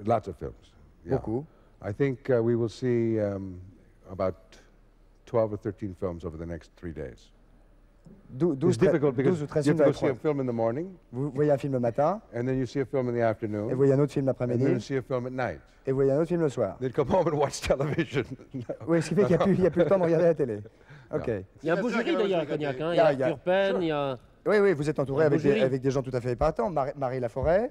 Lots of films. Yeah. Beaucoup. I think we will see about 12 or 13 films over the next 3 days. 12 It's difficult because ou 13 you have films to dans go see a les film in the morning, Vous voyez un film le matin, and then you see a film in the afternoon, et vous voyez un autre film and then you l'après-midi, see a film at night. et vous voyez un autre film le soir. Then come home and watch television. Oui, ce qui fait qu'il n'y a plus le temps de regarder la télé. Ok. Il y a un beau jury d'ailleurs à Cognac. Hein. Il y Il y a a- Arthur Penn, il y a. Oui, vous êtes entouré Un beau avec jury. avec des gens tout à fait épatants. Marie Laforêt,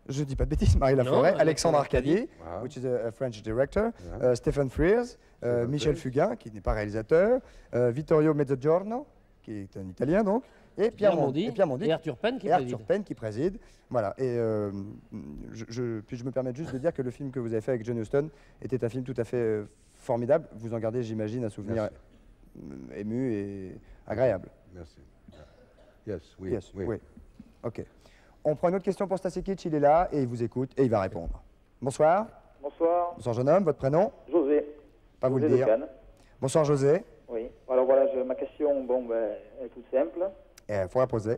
je dis pas de bêtises, Marie Laforêt, Non, Alexandre Arcadier, Wow. which is a French director, Yeah. Stephen Frears, Michel Fugain, qui n'est pas réalisateur, Vittorio Mezzogiorno, qui est un Italien donc, et Pierre Mondi. Et Arthur Penn qui et Arthur préside. Penn qui préside. Voilà. Et puis je me permets juste de dire que le film que vous avez fait avec John Huston était un film tout à fait formidable. Vous en gardez, j'imagine, un souvenir ému et agréable. Merci. Yes, oui. Yes, oui. Ok. On prend une autre question pour Stasikic, il est là et il vous écoute et il va répondre. Bonsoir. Bonsoir, Bonsoir jeune homme, votre prénom? José. Pas vous le José de dire. Cannes. Bonsoir José. Oui. Alors voilà, ma question, est toute simple. Il faut la poser.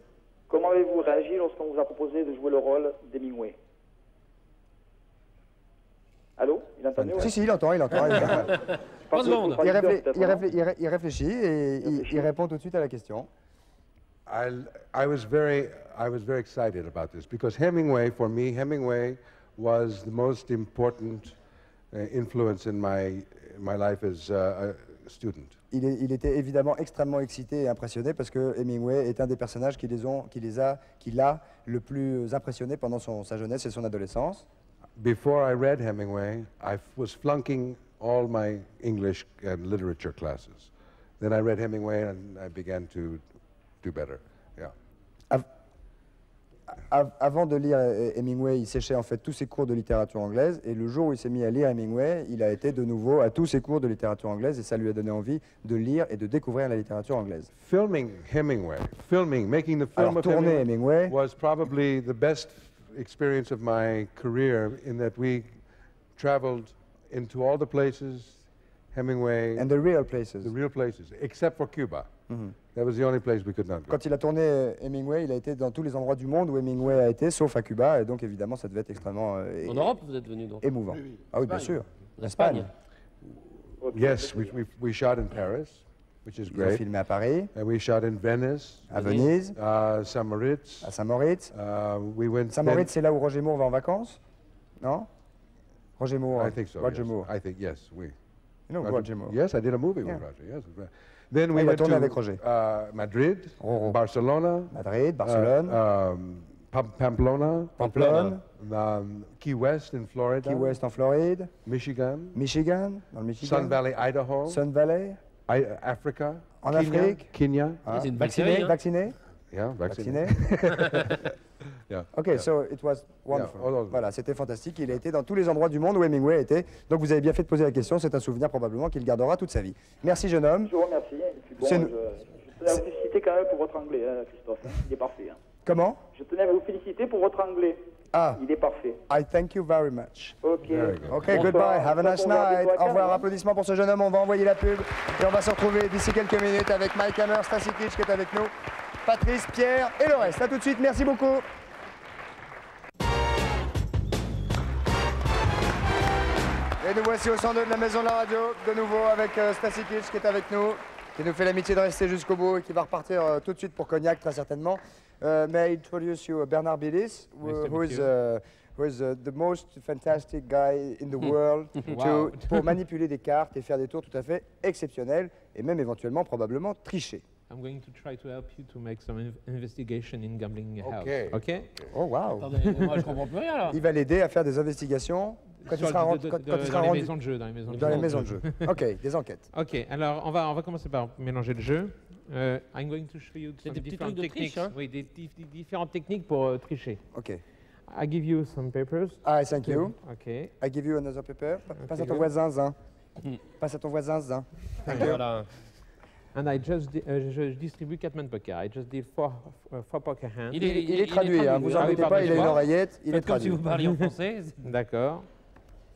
Comment avez-vous réagi lorsqu'on vous a proposé de jouer le rôle d'Hemingway? Allô? Il entend mieux? Si, il entend. Il réfléchit et il répond tout de suite à la question. I was very excited about this because Hemingway, for me, Hemingway was the most important influence in my life as a student. Il était évidemment extrêmement excité et impressionné parce que Hemingway est un des personnages qui l'a le plus impressionné pendant sa jeunesse et son adolescence. Before I read Hemingway, I was flunking all my English and literature classes. Then I read Hemingway and I began to do better. Yeah. Avant de lire Hemingway, il séchait en fait tous ses cours de littérature anglaise et le jour où il s'est mis à lire Hemingway, il a été de nouveau à tous ses cours de littérature anglaise et ça lui a donné envie de lire et de découvrir la littérature anglaise. Making the film Alors, of tourner Hemingway was probably the best experience of my career in that we traveled into all the places Hemingway and the real places, except for Cuba. That was the only place we could not go. Quand il a tourné Hemingway, il a été dans tous les endroits du monde où Hemingway a été, sauf à Cuba, et donc évidemment ça devait être extrêmement En Europe, vous êtes venu donc? émouvant. Ah oui, bien sûr. L'Espagne. Yes, we shot in Paris, which is Ils ont great. filmé à Paris, And we shot in Venice, à Venise, Saint-Moritz. à Saint-Moritz. We went. Saint-Moritz, c'est là où Roger Moore va en vacances? Non? Roger Moore. I think so. Roger yes. Moore. I think yes. You know Roger Moore. Yes, I did a movie Yeah. with Roger. Yes. Then we il a went tourné to avec Roger. Madrid, Roro. Barcelona, Madrid, Barcelone, Pamplona, Pamplone, Key West in Florida, Key West en Floride, Michigan, dans le Michigan, Sun Valley, Idaho, Sun Valley, Africa, en Kenya, Afrique. Kenya. Ah, C'est une belle série, vacciné, hein. vacciné, Yeah, vacciné. Yeah. Ok, so it was wonderful. all over. Voilà, c'était fantastique. Il a été dans tous les endroits du monde où Hemingway a été. Donc vous avez bien fait de poser la question. C'est un souvenir probablement qu'il gardera toute sa vie. Merci, jeune homme. Je vous remercie. Et puis bon, C'est je nous- tenais à vous féliciter quand même pour votre anglais, hein, Christophe. Hein. Il est parfait. Hein. Comment? Je tenais à vous féliciter pour votre anglais. Ah, Il est parfait. I thank you very much. Ok. Ok, Bonsoir. goodbye. Have a nice On va night. regarder Au revoir. toi, Applaudissements pour ce jeune homme. On va envoyer la pub et on va se retrouver d'ici quelques minutes avec Mike Hammer, Stasi Kitsch qui est avec nous, Patrice, Pierre et le reste. À tout de suite. Merci beaucoup. Et nous voici au 102 de la Maison de la Radio, de nouveau avec Stasi Kitsch qui est avec nous, qui nous fait l'amitié de rester jusqu'au bout et qui va repartir tout de suite pour Cognac très certainement. May I introduce you Bernard Billis, who is the most fantastic guy in the world Wow. pour manipuler des cartes et faire des tours tout à fait exceptionnels et même éventuellement probablement tricher. I'm going to try to help you to make some investigation in gambling house. Okay. Okay? Oh wow. Attendez, moi je comprends plus rien là. Il va l'aider à faire des investigations quand il sera rendu. Quand il sera dans les rendu maisons de jeu, dans les maisons de dans jeu. les maisons de jeu. Ok, des enquêtes. Ok, alors on va commencer par mélanger le jeu. I'm going to show you C'est some des petits different trucs de triche, techniques. hein. Oui, des différentes techniques pour tricher. Ok. I give you some papers. Ah, thank you. Ok. I give you another paper. Passe à ton good. voisin, Zin. Passe à ton voisin, Zin. Voilà. And I just je distribue 4 man poker. I just did four poker hands. Il est traduit, hein, vous oui. embêtez pas, il a une oreillette, il est Faites comme si traduit. vous parliez en français. D'accord.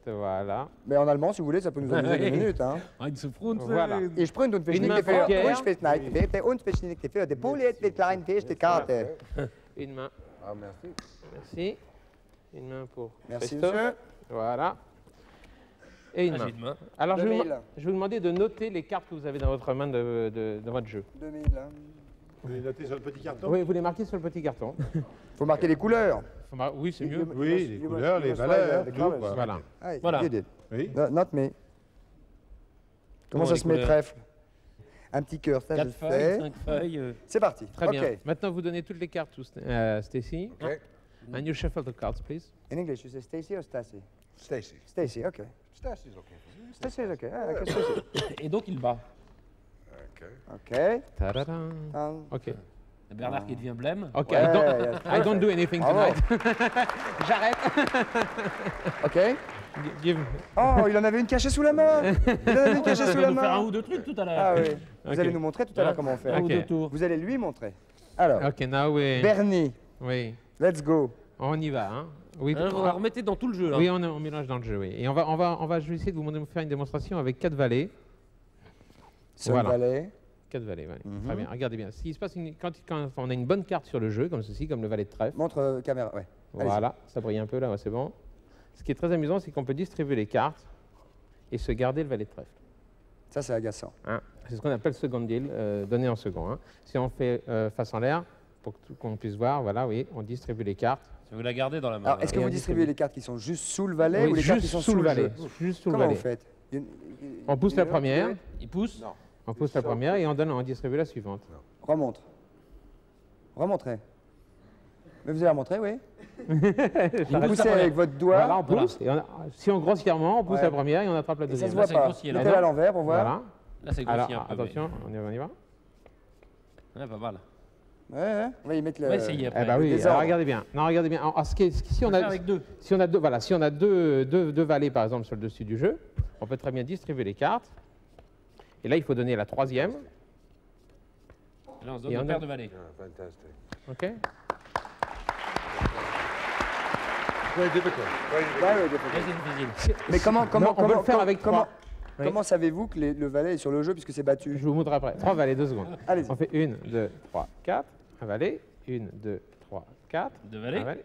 Voilà. Mais en allemand, si vous voulez, ça peut nous amuser 2 minutes. Hein. Ein zu Front. Voilà. Ich sprint und Une main verschnickte Finger. poker. Und verschnickte und verschnickte Finger. Die Poulet mit kleinen Fisch, die Karte. Une main. Ah, merci. Merci. Une main pour Merci, Christophe. monsieur. Voilà. Et une Ah, main. j'ai une main. Alors, je vais 2000. vous demander de noter les cartes que vous avez dans votre main de votre jeu. 2000. Vous les notez sur le petit carton? Oui, vous les marquez sur le petit carton. Faut marquer les couleurs. Oui, c'est mieux. Oui, les couleurs, les valeurs, tout, quoi. Voilà. Ah, Voilà. you did. Oui. Not me. Comment ça les se met, couleurs trèfle? Un petit cœur, ça 4 je feuilles, fais. 5 feuilles. C'est parti. Très Ok. bien. Maintenant, vous donnez toutes les cartes à Stacy. Okay. And you shuffle the cards, please. In English, you say Stacy or Stacy? Stacy. Stacy, ok. Stacy's okay. Stacy is ok. Ah, ok, Stacy. Et donc il bat. Okay. Ok. Ta-da-da. Ok. Bernard qui devient blême. Ok, Ouais, I don't do anything Bravo. tonight. J'arrête. Ok. Give. Oh, il en avait une cachée sous la main. Il en avait une cachée sous va la nous faire un main. ou deux trucs tout à l'heure. Ah oui. Vous Ok. allez nous montrer tout à l'heure comment on fait. Un ou Ok. deux tours. Vous allez lui montrer. Alors, Ok, now we. Bernie, Oui. let's go. On y va, hein. Oui. Hein, vous la remettez dans tout le jeu là. Oui, on mélange dans le jeu, oui. Et je vais essayer de vous faire une démonstration avec 4 valets. Sun Voilà. Valley, 4 valets, ouais. Très bien, regardez bien. S'il se passe quand on a une bonne carte sur le jeu, comme ceci, comme le valet de trèfle. Montre caméra, ouais. Voilà, ça brille un peu là, ouais, c'est bon. Ce qui est très amusant, c'est qu'on peut distribuer les cartes et se garder le valet de trèfle. Ça, c'est agaçant. Hein, c'est ce qu'on appelle second deal, donné en second. Hein. Si on fait face en l'air, pour qu'on puisse voir, voilà, oui, on distribue les cartes. Vous la gardez dans la main. Alors, est-ce que vous distribuez les cartes qui sont juste sous le valet Oui, ou les cartes qui juste sont sous le valet. jeu Juste sous le Comment valet. vous faites On pousse la première. Il pousse. Non. On pousse la première et on distribue la suivante. Remontre. Remontrez. Mais vous allez remontrer, oui. Vous poussez avec votre doigt. Voilà, on pousse. Et si on grossièrement, on pousse Ouais. la première et on attrape la Et ça deuxième. se voit c'est pas. grossier, là. Mettez-la à l'envers pour voir. Voilà. Là, c'est Alors, grossier un peu. attention, on y va. Ouais, pas mal. Ouais, on va y mettre On va essayer après. Eh ben oui, désordre. alors regardez bien. Non, regardez bien. Alors, si on faire a, avec deux. si on a deux, voilà, si on a deux valets par exemple sur le dessus du jeu, on peut très bien distribuer les cartes. Et là, il faut donner la troisième. Et là, on se donne Et une on paire a- de valets. Yeah, fantastic. Ok. Very difficult. Very difficult. Ouais, ouais, Là, c'est difficile. Mais comment Non, on peut le faire avec trois. Oui. Comment savez-vous que le valet est sur le jeu puisque c'est battu? Je vous montre après. 3 valets, 2 secondes. Allez-y. On fait 1, 2, 3, 4. Un valet. 1, 2, 3, 4. Deux valets. Un valet.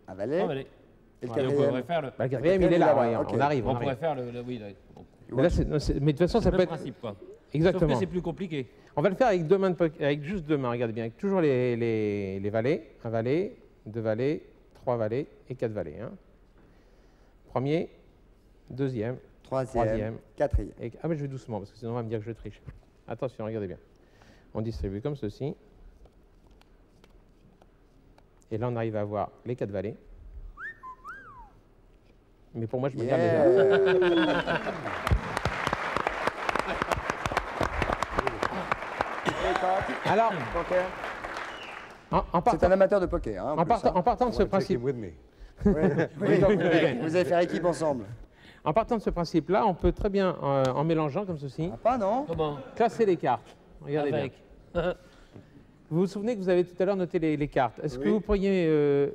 Un valet. Trois valets. Et le Et on quatrième. pourrait faire le. Bah, le quatrième, il est là. là-bas, Ouais, ok. on arrive. On On pourrait arrive. faire le. Oui, là, bon. Mais, là, mais de toute façon, ça C'est peut le être. même principe, quoi. Exactement. Sauf que c'est plus compliqué. On va le faire avec deux mains, avec juste deux mains. Regardez bien, avec toujours les valets. Un valet, deux valets, trois valets et quatre valets. Hein. Premier, deuxième, Troisième. Quatrième. et... Ah mais je vais doucement parce que sinon on va me dire que je triche. Attention, regardez bien. On distribue comme ceci. Et là on arrive à avoir les quatre valets. Mais pour moi je me garde les autres. Alors, C'est un amateur de poker. Hein, en partant de ce I want to take principe, him with me. Vous allez faire équipe ensemble. en partant de ce principe-là, on peut très bien, en mélangeant comme ceci, Pas, non? Comment? classer les cartes. Regardez Avec. bien. Vous vous souvenez que vous avez tout à l'heure noté les cartes. Est-ce que vous pourriez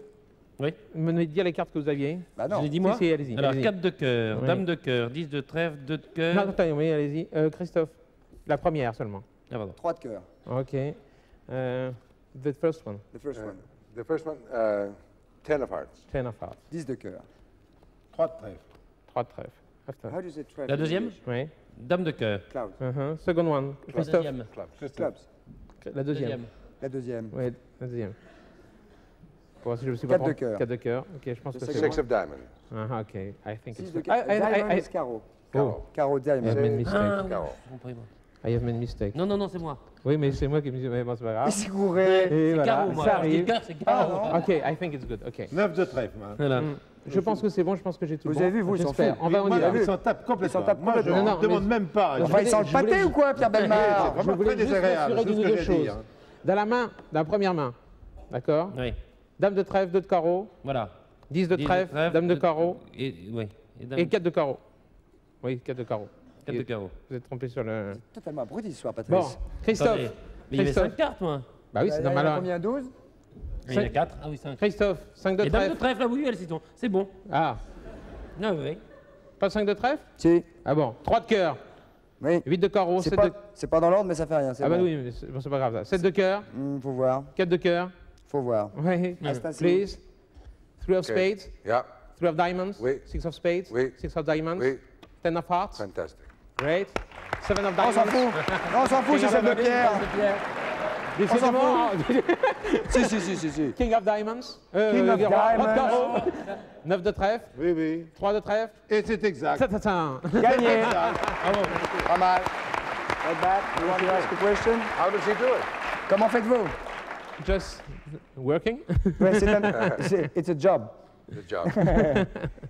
Oui. me dire les cartes que vous aviez? Bah non. Je l'ai dit moi. Si, si, allez-y. Alors, allez-y. 4 de cœur, Oui. dame de cœur, 10 de trèfle, 2 de Non, cœur. attends, oui, allez-y. Christophe, la première seulement. Ah, pardon. 3 de cœur. OK. The first one, The first one. The first one, 10 of hearts. 10 of hearts. 10 de cœur. 3 de trèfle. 3 de trèfle. After. How do you say trèfle? La deuxième, Oui. dame de cœur. Cloud. Second one. Christophe, Deuxième. Clubs. la deuxième. La deuxième. Oui, la deuxième. Pour voir si je me suis pas Quatre de trompé. cœur. 4 de cœur. OK, je pense Le que second c'est Six bon. of diamonds. OK. I think 6 it's de I- cœur. I- Diamond I- is carreau. Oh, Carreau, I diamond. have made a mistake. Ah, oui, Carreau. j'ai compris, moi. I have made a mistake. Non, non, non, c'est moi. Oui, mais c'est moi qui me dis, mais bon, c'est pas grave. Il s'est gouré. Et voilà, Carreau, moi. ça Alors, je dis arrive. cœur, c'est Ah, carreau. non. OK, I think it's good. OK. 9 de trèfle. Hein. Voilà. Je pense que c'est bon, je pense que j'ai tout Vous bon. avez vu, vous, ils s'en J'espère. foutent. On va, on Moi, y va. ils s'en tapent complètement. Ils s'en tapent Moi, je complètement. Non, ne non, demande mais- même pas. Enfin, il sent le je voulais pâté juste- ou quoi, Pierre C'est Bellemare? vraiment voulais très juste désagréable. m'assurer C'est ce d'une que ou deux j'ai dit. choses. Hein. Dans la main, dans la première main, d'accord? Oui, Dame de trèfle, 2 de carreau, voilà. 10 de 10 de trèfle, trèfle, dame de de- carreau Et, oui. Et dame. et 4 de carreau. Oui, 4 de carreau. 4 de carreau. Vous êtes trompé sur le... Totalement abruti ce soir, Patrice. Bon, Christophe. Attendez. Mais il y avait Christophe. 5 cartes, moi. Bah oui, c'est Il y en a normal. combien? 12? Il y en a 4. Ah oui, 5. Christophe, 5 de Et dame de trèfle. trèfle, là, oui, elle, c'est bon. Ah, Ah oui. pas 5 de trèfle? Si. Ah bon, 3 de cœur, Oui. 8 de carreau, C'est 7 pas, de... c'est pas dans l'ordre, mais ça fait rien. c'est Ah bah bon. oui, mais c'est bon, c'est pas grave ça. 7 de cœur, Faut voir. 4 de cœur. Faut voir. Oui, Instant please. 3 of Okay. spades, Yeah, 3 of diamonds, Oui. 6 of spades, Oui. 6 of diamonds, Oui. 10 of hearts, fantastic. great, 7 of On s'en diamonds. fout. Non, on s'en fout, c'est celle de Pierre. Décidément, Si. King of diamonds, King of roi de diamonds. carreau, 9 de trèfle, Oui, oui. 3 de trèfle, Et c'est exact. ça. Gagné. Pas mal. Right back. You want to ask a question? How does he do it? Comment faites-vous? Just working. Ouais, it's a job. Good job. On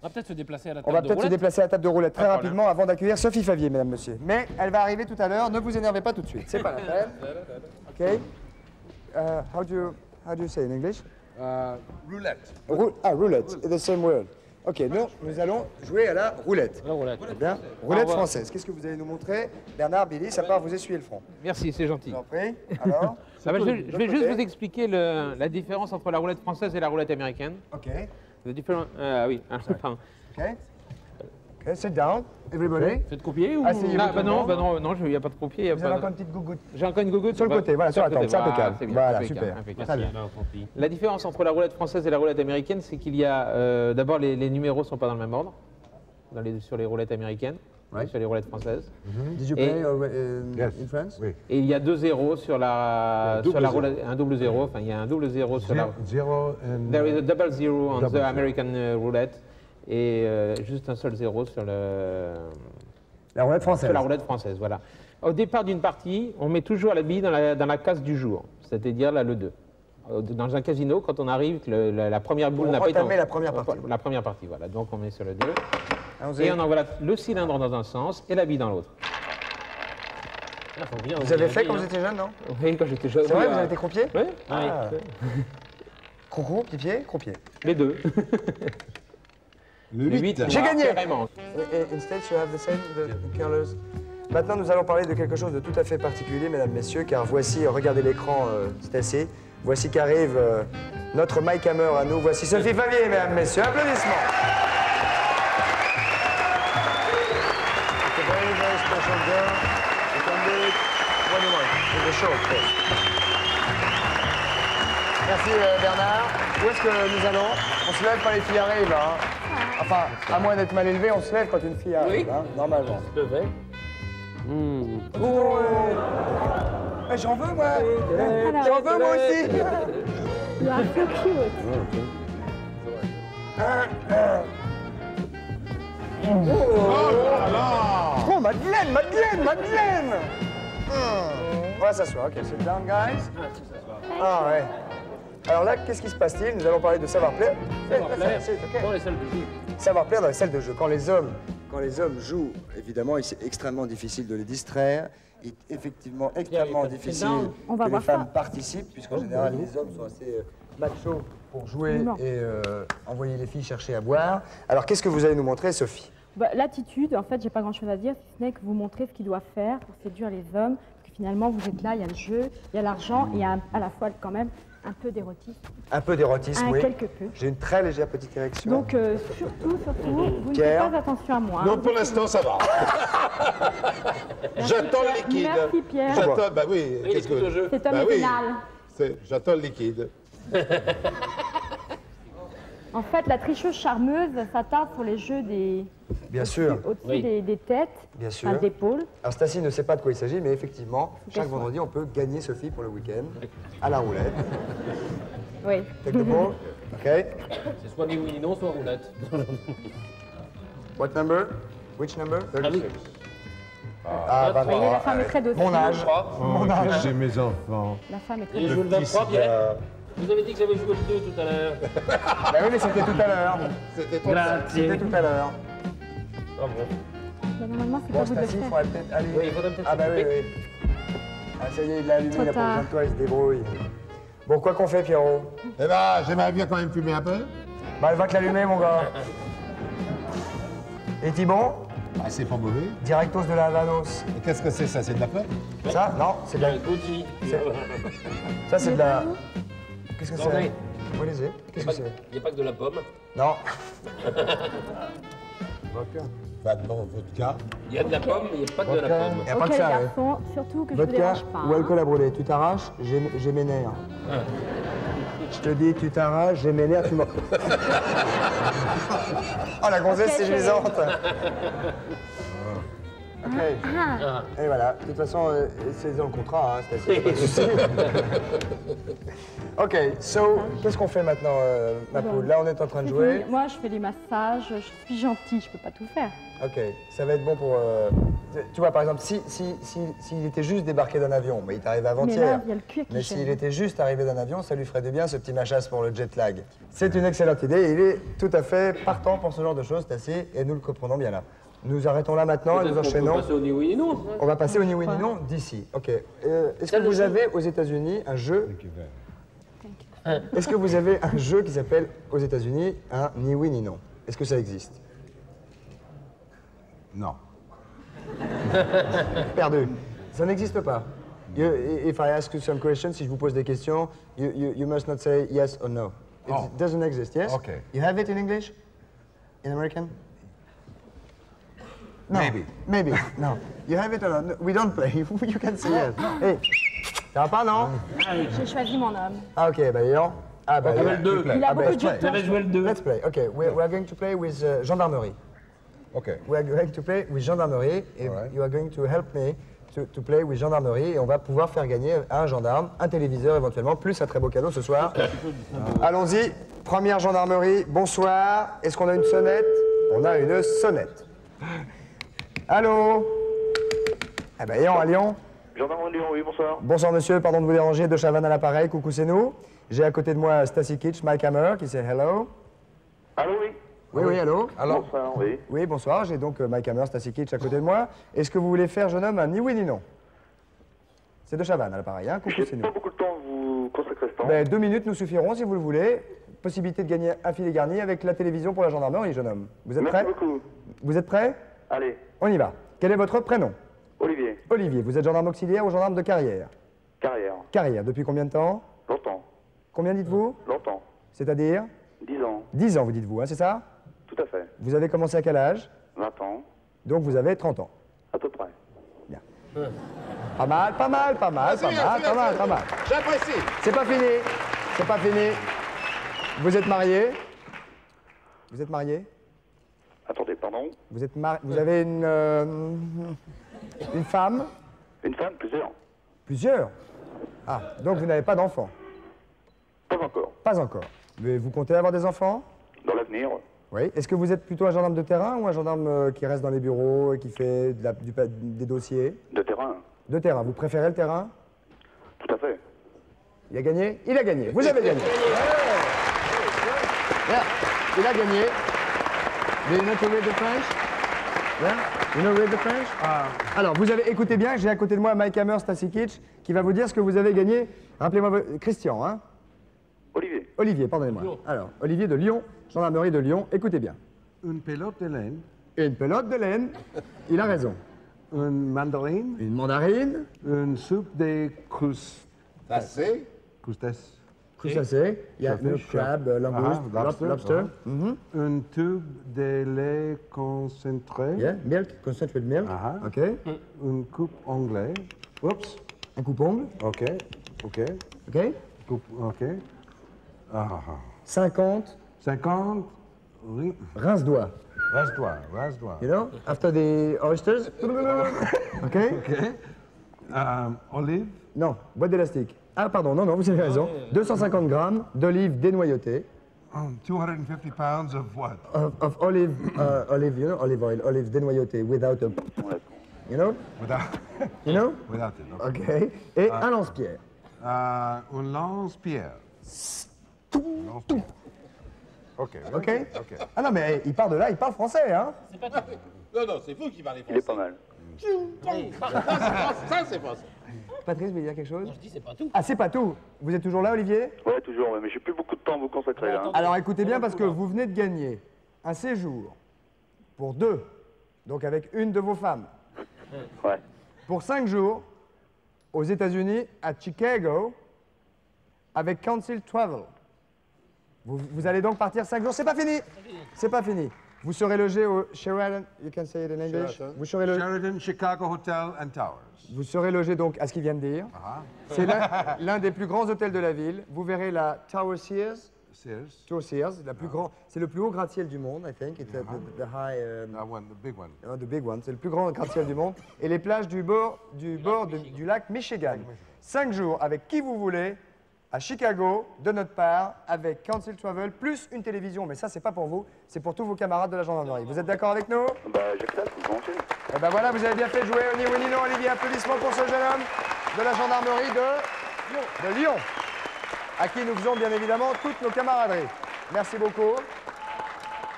va peut-être se déplacer à la On table va de peut-être se roulette. déplacer à la table de roulette très rapidement avant d'accueillir Sophie Favier, mesdames, messieurs. Mais elle va arriver tout à l'heure, ne vous énervez pas tout de suite, c'est pas la peine. OK? How do you say in English? Roulette. Roulette, it's the same word. OK, nous allons jouer à la roulette. La roulette. Très bien. Roulette française. Qu'est-ce que vous allez nous montrer? Bernard, Billy, ça part vous essuyer le front. Merci, c'est gentil. Je vous en prie. Alors? Ah bah, je vais L'autre juste côté. vous expliquer la différence entre la roulette française et la roulette américaine. OK. The different, oui, pardon. OK. OK. Okay, sit down, everybody. Faites croupier ou... Asseyez-vous Non, tout le monde. non, il n'y a pas de croupier. y a Vous pas avez de- encore une petite gougoute. J'ai encore une gougoute Sur le côté, voilà, sur la table, c'est impeccable. c'est bien, Voilà, impeccable, super. impeccable. Très bien. La différence entre la roulette française et la roulette américaine, c'est qu'il y a d'abord les numéros ne sont pas dans le même ordre sur les roulettes américaines et sur les roulettes françaises. Did you Et- play Yes. in France? Oui. Et il y a 2 zéros sur la roulette, un double zéro. Enfin, il y a un double zéro sur la. Zero and There is a double zero on Double the zero. American roulette et juste un seul zéro sur La roulette française. la roulette française. Voilà. Au départ d'une partie, on met toujours la bille dans la case du jour, c'est-à-dire là, le 2. Dans un casino, quand on arrive, que la première boule On n'a pas été. entamer la première partie. La première partie, voilà. Donc on met sur le 2. Allons-y. Et on envoie le cylindre dans un sens et la bille dans l'autre. Vous avez fait quand vous étiez jeune, non? Oui, quand j'étais jeune. C'est vrai, oui, vous avez été croupier? Oui, Ah. Crocro, petit pied, croupier. les deux. le Les 8. 8, J'ai gagné. carrément. Instead, you have the same, the colors. Maintenant, nous allons parler de quelque chose de tout à fait particulier, mesdames, messieurs, car voici, regardez l'écran, c'est assez. Voici qu'arrive notre Mike Hammer à nous. Voici Sophie Favier, mesdames, messieurs. Applaudissements. It's a very, very special girl. You can do it when you want. In the show, of course. Merci Bernard. Où est-ce que nous allons? On se lève quand les filles arrivent, hein. Enfin, à moins d'être mal élevé, on se lève quand une fille arrive, hein, normalement. Je vais. Oh, j'en veux, moi. J'en veux, moi aussi. You are so cute. Oh, Madeleine, Madeleine, Madeleine. On va s'asseoir. OK, sit down, guys. Ah, ouais. Alors là, qu'est-ce qui se passe-t-il? Nous allons parler de savoir-plaire. Dans les salles de jeu. Savoir-plaire dans les salles de jeu. Quand les hommes jouent, évidemment, c'est extrêmement difficile de les distraire. Il est effectivement extrêmement difficile On va que les voir femmes ça. participent, puisqu'en général, les hommes sont assez machos pour jouer Non. et envoyer les filles chercher à boire. Alors, qu'est-ce que vous allez nous montrer, Sophie? Bah, l'attitude, en fait, j'ai pas grand-chose à dire, si ce n'est que vous montrez ce qu'ils doivent faire pour séduire les hommes. Parce que finalement, vous êtes là, il y a le jeu, il y a l'argent, et il y a à la fois quand même un peu d'érotisme. Un peu d'érotisme, oui. Quelque peu. J'ai une très légère petite érection. Donc, surtout, vous ne faites Pierre. pas attention à moi. Non, hein. pour l'instant, ça va. J'attends le liquide. Merci, Pierre. J'attends, bah oui. Qu'est-ce que... C'est homme Bah oui. vénal. J'attends le liquide. En fait, la tricheuse charmeuse s'attarde sur les jeux des... Bien sûr. Au-dessus des têtes, Bien sûr. enfin, d'épaules. Alors, Stacy ne sait pas de quoi il s'agit, mais effectivement, chaque Qu'est-ce vendredi, on peut gagner Sophie pour le week-end à la roulette. Oui. Take the ball. OK. C'est soit ni oui ni non, soit roulette. What number? Which number? 36. Ah, 23. voyez, la femme est très docile. Mon âge. Mon âge. J'ai mes enfants. La femme est très J'ai joué le 23, Pierre. Vous avez dit que j'avais joué le 2 tout à l'heure. Bah oui, mais c'était tout à l'heure. C'était tout à l'heure. Ah bon. Bah, normalement, c'est Bon, pas vous de le Stacy, il faire. faudrait peut-être aller. Oui, il faudrait peut-être Ah bah oui, s'occuper. oui. Ah, ça y est, il l'a allumé, il n'a pas tard. besoin de toi, il se débrouille. Bon, quoi qu'on fait, Pierrot? Eh ben, j'aimerais bien quand même fumer un peu. Bah, elle va te l'allumer, mon gars. Et Thibon? Ah, c'est pas mauvais. Directos de la Havanos. Et qu'est-ce que c'est, ça? C'est de la peur? Ça? Non, c'est de la... Un goji. Ça, c'est de la... Qu'est-ce que Non, c'est? mais- What is it? Qu'est-ce que c'est? Il n'y a pas que de la pomme. Non. Vaguement, vodka. Il y a de la pomme, mais il n'y a pas que de la Vodka. pomme. Il n'y a pas Ok, que les ça, ouais. garçons, surtout que je vous Vodka dérange pas. ou hein. alcool à brûler. Tu t'arraches, j'ai mes nerfs. Je te dis, tu t'arraches, j'ai mes nerfs, tu m'en... Oh, la gonzesse Ok, chérie. séduisante. OK. Ah, Et voilà. De toute façon, c'est dans le contrat, hein, c'est assez... pas de souci. OK, so, qu'est-ce qu'on fait maintenant, ma Bon. poule? Là, on est en train de c'est jouer. fini. Moi, je fais les massages, je suis gentille, je peux pas tout faire. OK, ça va être bon pour... Tu vois, par exemple, s'il était juste débarqué d'un avion, mais il est arrivé Mais là, avant-hier. il y a le cuir qui Mais gêne. s'il était juste arrivé d'un avion, ça lui ferait du bien, ce petit machasse pour le jet lag. C'est une excellente idée et il est tout à fait partant pour ce genre de choses, Tassi, et nous le comprenons bien là. Nous arrêtons là maintenant et nous Peut-être qu'on peut enchaînons. passer au ni oui ni non. On va passer au ni oui ni non d'ici. OK. Est-ce que vous avez aux États-Unis un jeu... Est-ce que vous avez un jeu qui s'appelle aux États-Unis un ni oui ni non? Est-ce que ça existe? Non. Perdu. Ça n'existe pas. If I ask you some questions, si je vous pose des questions, you must not say yes or no. It doesn't exist, yes? Okay. You have it in English? In American? No. Maybe. Maybe. No. You have it or not? We don't play. You can say yes. Hey, ça va pas, non? J'ai choisi mon homme. Ah, ok, bah, Léon. Ah, bah, Level 2. Il a beaucoup de jeux. J'avais joué le 2. Let's play. Okay, we are going to play with gendarmerie. Okay. We are going to play with gendarmerie. Et Alright. you are going to help me to play with gendarmerie. Et on va pouvoir faire gagner à un gendarme, un téléviseur éventuellement, plus un très beau cadeau ce soir. Allons-y. Première gendarmerie. Bonsoir. Est-ce qu'on a une sonnette? On a une sonnette. Allô? Eh ben, Léon, à Lyon. Gendarmerie de Lyon, oui, bonsoir. Bonsoir monsieur, pardon de vous déranger, de Chavannes à l'appareil, coucou c'est nous. J'ai à côté de moi Stacy Kitsch, Mike Hammer, qui dit hello. Allô, oui. Oui, allô. Bonsoir, oui. Oui, bonsoir, j'ai donc Mike Hammer, Stacy Kitsch à côté de moi. Est-ce que vous voulez faire, jeune homme, un ni oui ni non? C'est de Chavannes à l'appareil, hein, coucou c'est J'ai nous. pas beaucoup de temps à vous consacrer ce temps. Ben, 2 minutes nous suffiront si vous le voulez. Possibilité de gagner un filet garni avec la télévision pour la gendarmerie, jeune homme. Vous êtes Merci prêt? beaucoup. Vous êtes prêt? Allez, On y va. Quel est votre prénom? Olivier, Olivier, vous êtes gendarme auxiliaire ou gendarme de carrière? carrière. Carrière, depuis combien de temps? Longtemps, Combien dites-vous? longtemps. C'est-à-dire? 10 ans, 10 ans, vous dites-vous, hein, c'est ça? tout à fait. Vous avez commencé à quel âge? 20 ans, Donc vous avez 30 ans. à peu près. Pas mal, pas mal, pas mal, pas mal, pas mal, pas mal. J'apprécie. C'est pas fini, c'est pas fini. Vous êtes marié? Vous êtes marié? Attendez, pardon. Vous avez une femme? Une femme, plusieurs. Plusieurs? Ah, donc vous n'avez pas d'enfants? Pas encore. Pas encore. Mais vous comptez avoir des enfants? Dans l'avenir, Oui. Est-ce que vous êtes plutôt un gendarme de terrain ou un gendarme qui reste dans les bureaux et qui fait des dossiers? de terrain. De terrain. Vous préférez le terrain? Tout à fait. Il a gagné? Il a gagné. Vous avez gagné. Yeah. Il a gagné. Do you know to read the French? Yeah? You know read the French? Alors, vous avez écoutez bien, j'ai à côté de moi Mike Hammer, Stacy Kitsch, qui va vous dire ce que vous avez gagné. Rappelez-moi, Christian, hein? Olivier. Olivier, pardonnez-moi. Alors, Olivier de Lyon, gendarmerie de Lyon, écoutez bien. Une pelote de laine. Une pelote de laine, il a raison. Une mandarine. Une mandarine. Une soupe de Crustacés. Crustacés. Il y a le crabe, langouste, lobster. Un tube de lait concentré. Yeah, milk, concentrated milk. OK. Une coupe anglais. Oups. Un coupe-ongle. OK. OK. OK. OK. 50. 50. Oui. Rince-doigt. Rase-toi, rase-toi. You know, after the oysters. OK. OK. Olive. Non, boîte d'élastique. Ah, pardon, non, vous avez raison. 250 grammes d'olives dénoyautées. 250 pounds of what? Of olive, olive, you know, olive oil, olives dénoyautées, without a... You know? You know? Without it. OK. Et un lance-pierre. Un lance-pierre. OK. OK? Ah non, mais il part de là, il parle français, hein? Non, c'est vous qui parlez Il est français. pas mal. Ça, c'est français. Patrice, vous voulez dire quelque chose? Je dis c'est pas tout. Ah, c'est pas tout. Vous êtes toujours là, Olivier? Ouais, toujours, mais j'ai plus beaucoup de temps à vous consacrer là. hein. Alors écoutez bien, parce que vous venez de gagner un séjour pour 2, donc avec une de vos femmes, Ouais. pour 5 jours aux États-Unis, à Chicago, avec Council Travel. Vous allez donc partir 5 jours. C'est pas fini. C'est pas fini. Vous serez logé au Sheraton. You can say it in English. Vous serez logé. Sheraton, Chicago Hotel and Towers. Vous serez logé donc à ce qu'il vient de dire. C'est l'un des plus grands hôtels de la ville. Vous verrez la Tower Sears. Sears. Tower Sears, la plus grand. C'est le plus haut gratte-ciel du monde, I think. It's the high. That one, the big one. The big one. C'est le plus grand gratte-ciel du monde. Et les plages du bord du lac Michigan. 5 jours avec qui vous voulez. À Chicago, de notre part, avec Council Travel, plus une télévision. Mais ça, c'est pas pour vous, c'est pour tous vos camarades de la gendarmerie. Vous êtes d'accord avec nous? Bah, j'accepte, volontiers. Eh ben voilà, vous avez bien fait de jouer. Ni oui ni non, Olivier. Applaudissements pour ce jeune homme de la gendarmerie de Lyon, à qui nous faisons bien évidemment toutes nos camaraderies. Merci beaucoup.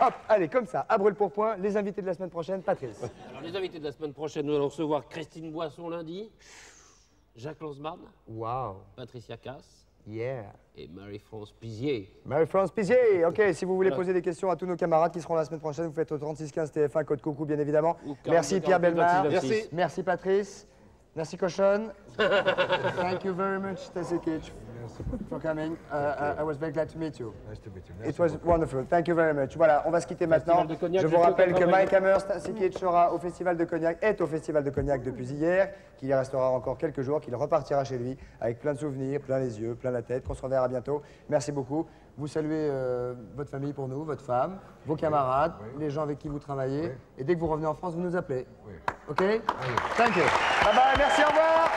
Hop, allez, comme ça, à brûle pour point, les invités de la semaine prochaine, Patrice. Alors, les invités de la semaine prochaine, nous allons recevoir Christine Boisson lundi, Jacques Lanzmann, Wow. Patricia Cass Yeah. et Marie-France Pizier. Marie-France Pizier, ok, si vous voulez poser des questions à tous nos camarades qui seront la semaine prochaine, vous faites au 3615 TF1, code coucou bien évidemment. Merci Pierre Bellemare. Merci Patrice. Merci Cochonne. Thank you very much, Stacy Kitsch. for coming. I was very glad to meet you. Nice to meet you. It was wonderful. Thank you very much. Voilà, on va se quitter maintenant. de Cognac, Je vous j'ai rappelle que tout Mike Amherst ainsi qu'Ed Shora au Festival de Cognac est au Festival de Cognac depuis hier, qu'il y restera encore quelques jours, qu'il repartira chez lui avec plein de souvenirs, plein les yeux, plein la tête, qu'on se reverra bientôt. Merci beaucoup. Vous saluez votre famille pour nous, votre femme, vos camarades, les gens avec qui vous travaillez. Et dès que vous revenez en France, vous nous appelez. OK? Thank you. Bye bye, merci, au revoir.